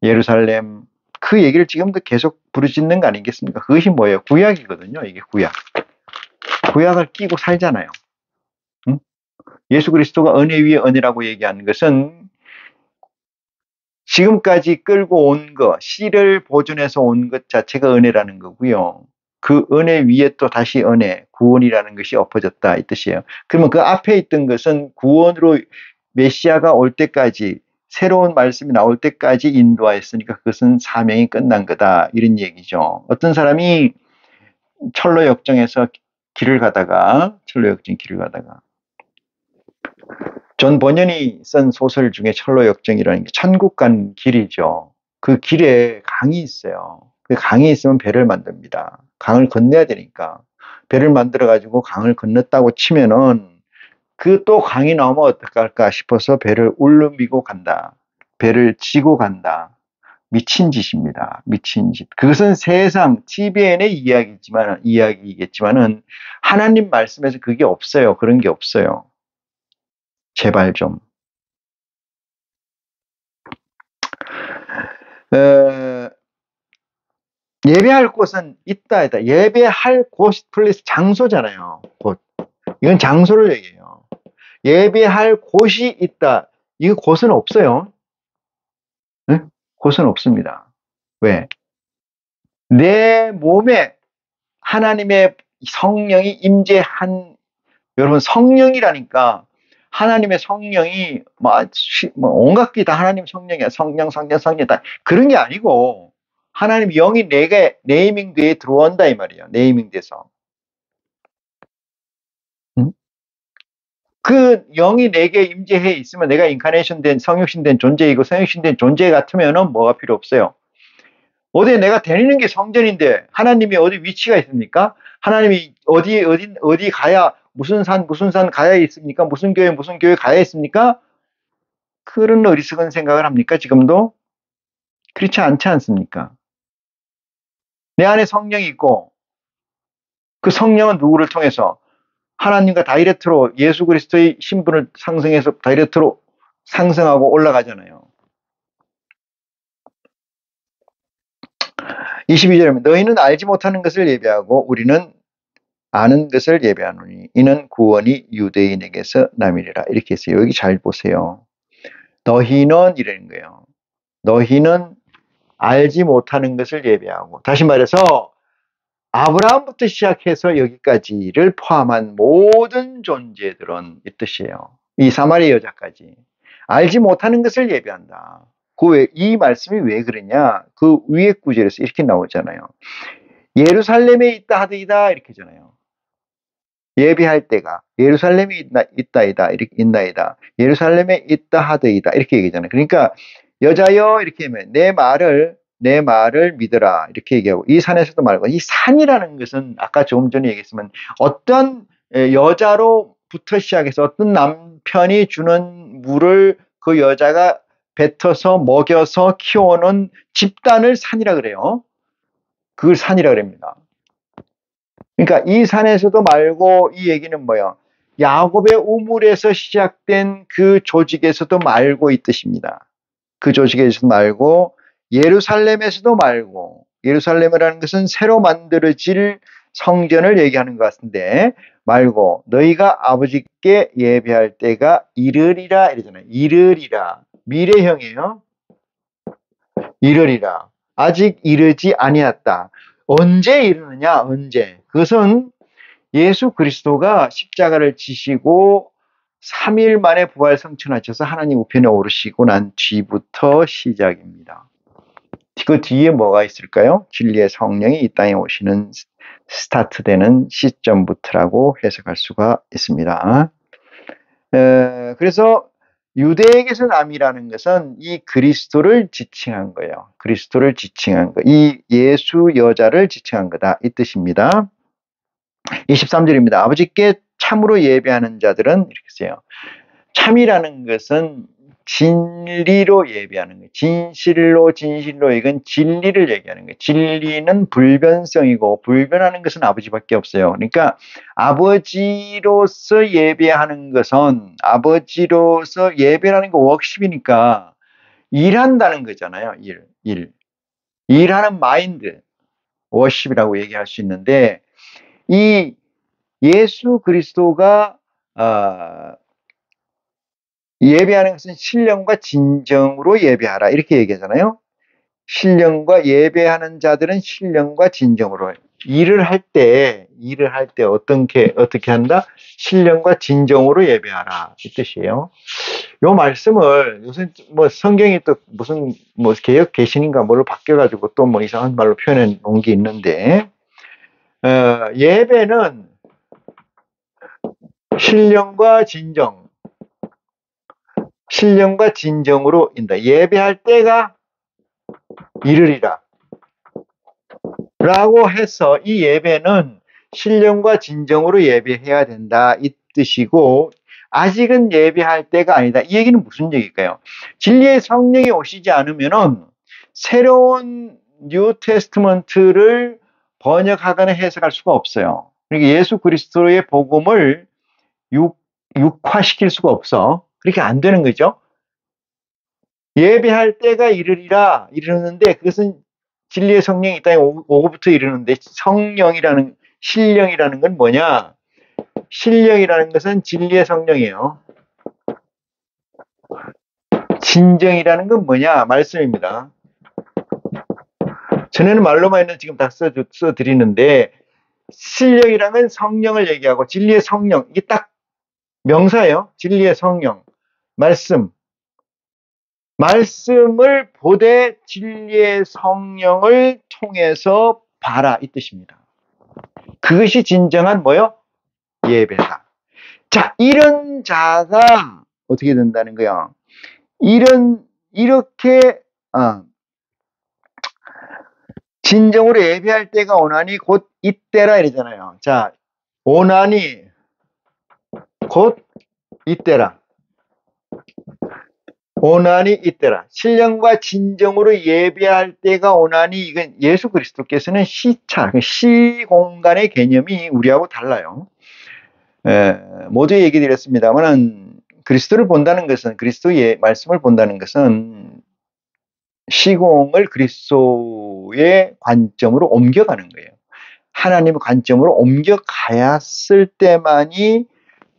예루살렘 그 얘기를 지금도 계속 부르짖는 거 아니겠습니까? 그것이 뭐예요? 구약이거든요. 이게 구약을 끼고 살잖아요. 응? 예수 그리스도가 은혜 위에 은혜라고 얘기하는 것은 지금까지 끌고 온 것, 씨를 보존해서 온 것 자체가 은혜라는 거고요. 그 은혜 위에 또 다시 은혜, 구원이라는 것이 엎어졌다 이 뜻이에요. 그러면 그 앞에 있던 것은 구원으로 메시아가 올 때까지 새로운 말씀이 나올 때까지 인도하였으니까 그것은 사명이 끝난 거다 이런 얘기죠. 어떤 사람이 철로 역정에서 길을 가다가 존 번연이 쓴 소설 중에 철로 역정이라는 게 천국 간 길이죠. 그 길에 강이 있어요. 그 강이 있으면 배를 만듭니다. 강을 건너야 되니까 배를 만들어 가지고 강을 건넜다고 치면은 그 또 강이 나오면 어떡할까 싶어서 배를 울르미고 간다. 배를 지고 간다. 미친 짓입니다. 미친 짓. 그것은 세상 TVN의 이야기이겠지만은 하나님 말씀에서 그게 없어요. 그런 게 없어요. 제발 좀. 예배할 곳은 있다. 예배할 곳, 플레이스 장소잖아요. 곳. 이건 장소를 얘기해요. 예배할 곳이 있다. 이 곳은 없어요. 네? 곳은 없습니다. 왜? 내 몸에 하나님의 성령이 임재한 여러분 성령이라니까 하나님의 성령이 온갖 게 다 하나님 성령이야. 성령 다 그런 게 아니고 하나님 영이 내게 네이밍돼에 들어온다 이 말이에요. 네이밍돼서 응? 그 영이 내게 임재해 있으면 내가 인카네이션 된 성육신 된 존재이고 성육신 된 존재 같으면은 뭐가 필요 없어요. 어디 내가 다니는 게 성전인데 하나님이 어디 위치가 있습니까? 하나님이 어디 가야 무슨 산 가야 있습니까? 무슨 교회 가야 있습니까? 그런 어리석은 생각을 합니까? 지금도? 그렇지 않지 않습니까? 내 안에 성령이 있고 그 성령은 누구를 통해서 하나님과 다이렉트로 예수 그리스도의 신분을 상승해서 다이렉트로 상승하고 올라가잖아요. 22절에 너희는 알지 못하는 것을 예배하고 우리는 아는 것을 예배하노니 이는 구원이 유대인에게서 남이니라 이렇게 했어요. 여기 잘 보세요. 너희는 이라는 거예요. 너희는 알지 못하는 것을 예배하고 다시 말해서 아브라함부터 시작해서 여기까지를 포함한 모든 존재들은 이 뜻이에요. 이 사마리아 여자까지 알지 못하는 것을 예배한다. 이 말씀이 왜 그러냐? 그 위에 구절에서 이렇게 나오잖아요. 예루살렘에 있다 하더이다 이렇게 잖아요. 예배할 때가 예루살렘이 있다이다 이렇게 있나이다. 예루살렘에 있다 하더이다 이렇게 얘기하잖아요. 그러니까 여자여 이렇게 하면 내 말을 믿으라 이렇게 얘기하고 이 산에서도 말고 이 산이라는 것은 아까 조금 전에 얘기했지만 어떤 여자로부터 시작해서 어떤 남편이 주는 물을 그 여자가 뱉어서 먹여서 키워놓은 집단을 산이라 그래요. 그걸 산이라 그럽니다. 그러니까 이 산에서도 말고 이 얘기는 뭐예요? 야곱의 우물에서 시작된 그 조직에서도 말고 이 뜻입니다. 그 조직에서도 말고 예루살렘에서도 말고 예루살렘이라는 것은 새로 만들어질 성전을 얘기하는 것 같은데 말고 너희가 아버지께 예배할 때가 이르리라 이러잖아요. 이르리라. 미래형이에요. 이르리라. 아직 이르지 아니었다. 언제 이르느냐? 언제? 그것은 예수 그리스도가 십자가를 지시고 3일 만에 부활 성천하셔서 하나님 우편에 오르시고 난 뒤부터 시작입니다. 그 뒤에 뭐가 있을까요? 진리의 성령이 이 땅에 오시는 스타트되는 시점부터라고 해석할 수가 있습니다. 그래서 유대에게서 남이라는 것은 이 그리스도를 지칭한 거예요. 그리스도를 지칭한 거. 이 예수 여자를 지칭한 거다. 이 뜻입니다. 23절입니다. 아버지께 참으로 예배하는 자들은 이렇게 써요. 참이라는 것은 진리로 예배하는 거예요. 진실로 이건 진리를 얘기하는 거예요. 진리는 불변성이고 불변하는 것은 아버지밖에 없어요. 그러니까 아버지로서 예배하는 것은 아버지로서 예배라는 거 워십이니까 일한다는 거잖아요. 일하는 마인드 워십이라고 얘기할 수 있는데 이 예수 그리스도가 예배하는 것은 신령과 진정으로 예배하라 이렇게 얘기하잖아요. 신령과 예배하는 자들은 신령과 진정으로 일을 할 때 어떻게 한다? 신령과 진정으로 예배하라 이 뜻이에요. 요 말씀을 요새 뭐 성경이 또 무슨 뭐 개역 개신인가 뭘로 바뀌어가지고 또 뭐 이상한 말로 표현해 놓은 게 있는데 예배는 신령과 진정으로 인다. 예배할 때가 이르리라. 라고 해서 이 예배는 신령과 진정으로 예배해야 된다. 이 뜻이고, 아직은 예배할 때가 아니다. 이 얘기는 무슨 얘기일까요? 진리의 성령이 오시지 않으면은 새로운 뉴 테스트먼트를 번역하거나 해석할 수가 없어요. 그러니까 예수 그리스도의 복음을 육화시킬 수가 없어. 그렇게 안 되는 거죠. 예배할 때가 이르는데 그것은 진리의 성령이 이 땅에 오고부터 이르는데 신령이라는 건 뭐냐? 신령이라는 것은 진리의 성령이에요. 진정이라는 건 뭐냐? 말씀입니다. 전에는 말로만 있는 지금 다 써드리는데 신령이라는 건 성령을 얘기하고 진리의 성령 이게 딱 명사예요. 진리의 성령 말씀을 보되 진리의 성령을 통해서 봐라 이 뜻입니다. 그것이 진정한 뭐요? 예배다. 자, 이런 자가 어떻게 된다는 거야? 이렇게 진정으로 예배할 때가 오나니 곧 이때라 이러잖아요. 자, 오나니 곧 이때라. 오나니 이때라. 신령과 진정으로 예배할 때가 오나니 이건 예수 그리스도께서는 시공간의 개념이 우리하고 달라요. 모두 얘기 드렸습니다만 그리스도를 본다는 것은 그리스도의 말씀을 본다는 것은 시공을 그리스도의 관점으로 옮겨가는 거예요. 하나님의 관점으로 옮겨가였을 때만이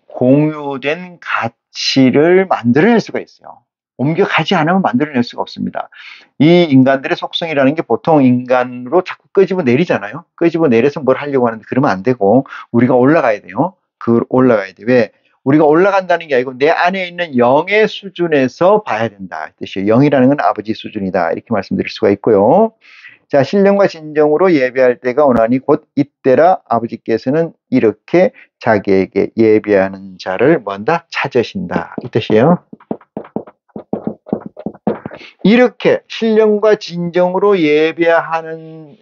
공유된 가치를 만들어낼 수가 있어요. 옮겨가지 않으면 만들어낼 수가 없습니다. 이 인간들의 속성이라는 게 보통 인간으로 자꾸 끄집어내리잖아요. 끄집어내려서 뭘 하려고 하는데 그러면 안 되고 우리가 올라가야 돼요. 올라가야 돼. 왜? 우리가 올라간다는 게 아니고 내 안에 있는 영의 수준에서 봐야 된다. 뜻이에요. 영이라는 건 아버지 수준이다. 이렇게 말씀드릴 수가 있고요. 자, 신령과 진정으로 예배할 때가 오나니 곧 이때라 아버지께서는 이렇게 자기에게 예배하는 자를 뭔다? 찾으신다. 이 뜻이에요. 이렇게 신령과 진정으로 예배하는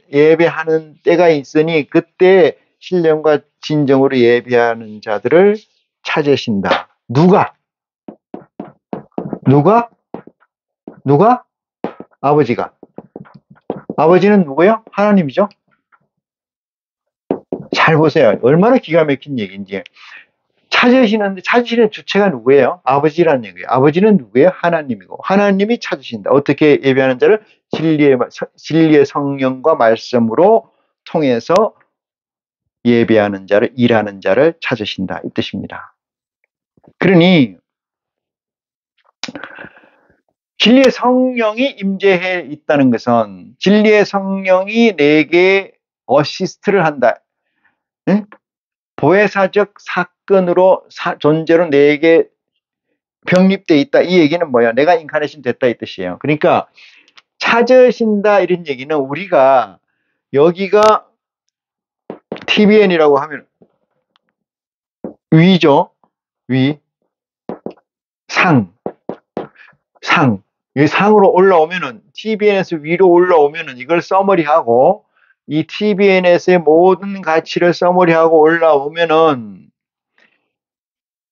때가 있으니 그때 신령과 진정으로 예배하는 자들을 찾으신다. 누가? 아버지가. 아버지는 누구요? 하나님이죠. 잘 보세요. 얼마나 기가 막힌 얘기인지. 찾으시는 주체가 누구예요? 아버지라는 얘기예요. 아버지는 누구예요? 하나님이고 하나님이 찾으신다. 어떻게 예배하는 자를? 진리의 성령과 말씀으로 통해서 예배하는 자를, 일하는 자를 찾으신다. 이 뜻입니다. 그러니 진리의 성령이 임재해 있다는 것은 진리의 성령이 내게 어시스트를 한다. 응? 보혜사적 사건으로 존재로 내게 병립되어 있다. 이 얘기는 뭐야? 내가 인카네이션 됐다 이 뜻이에요. 그러니까 찾으신다 이런 얘기는 우리가 여기가 TBN이라고 하면 위죠. 위. 이 상으로 올라오면은 TBN에서 위로 올라오면은 이걸 서머리하고 이 TBN에서의 모든 가치를 서머리하고 올라오면은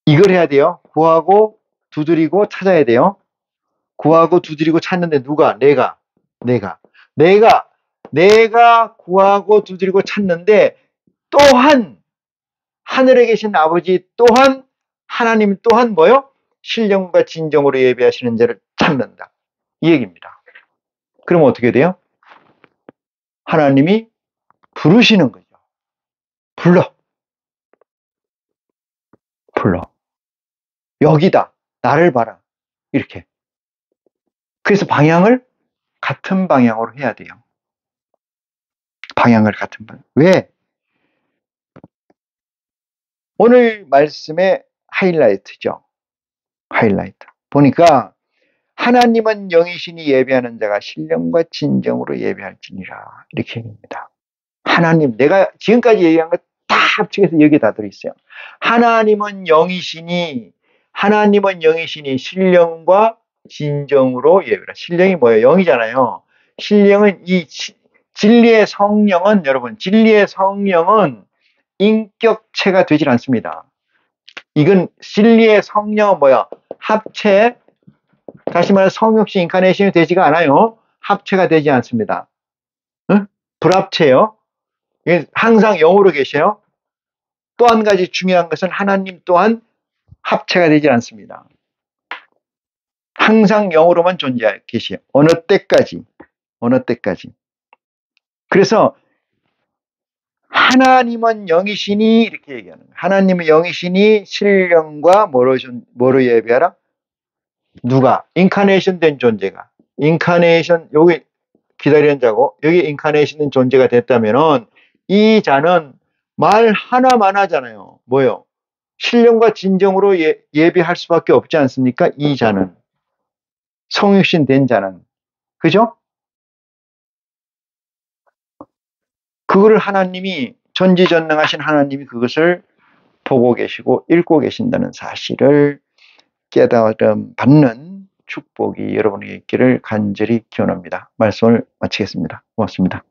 이걸 해야 돼요. 구하고 두드리고 찾아야 돼요. 구하고 두드리고 찾는데 누가? 내가 구하고 두드리고 찾는데 또한 하늘에 계신 아버지 또한 하나님 또한 뭐요? 신령과 진정으로 예배하시는 자를 찾는다. 이 얘기입니다. 그러면 어떻게 돼요? 하나님이 부르시는 거죠. 불러. 여기다. 나를 봐라. 이렇게. 그래서 방향을 같은 방향으로 해야 돼요. 방향을 같은 방향. 왜? 오늘 말씀의 하이라이트죠. 하이라이트. 보니까 하나님은 영이시니 예배하는 자가 신령과 진정으로 예배할지니라. 이렇게 얘기합니다. 하나님, 내가 지금까지 얘기한 거 다 합쳐서 여기 다 들어있어요. 하나님은 영이시니 신령과 진정으로 예배라. 신령이 뭐예요? 영이잖아요. 신령은 진리의 성령은 여러분, 진리의 성령은 인격체가 되질 않습니다. 이건 진리의 성령은 뭐야? 합체, 다시 말해 성육신 인카네이션이 되지가 않아요. 합체가 되지 않습니다. 응? 불합체요. 항상 영으로 계셔요. 또 한 가지 중요한 것은 하나님 또한 합체가 되지 않습니다. 항상 영으로만 존재하고 계시요. 어느 때까지. 그래서 하나님은 영이시니 이렇게 얘기하는 거예요. 하나님은 영이시니 신령과 뭐로 예배하라? 누가? 인카네이션 된 존재가. 인카네이션, 여기 기다리는 자고 여기 인카네이션 된 존재가 됐다면은 이 자는 말 하나만 하잖아요. 뭐요? 신령과 진정으로 예배할 수밖에 없지 않습니까? 이 자는. 성육신 된 자는. 그죠? 그거를 하나님이 전지전능하신 하나님이 그것을 보고 계시고 읽고 계신다는 사실을 깨달음 받는 축복이 여러분에게 있기를 간절히 기원합니다. 말씀을 마치겠습니다. 고맙습니다.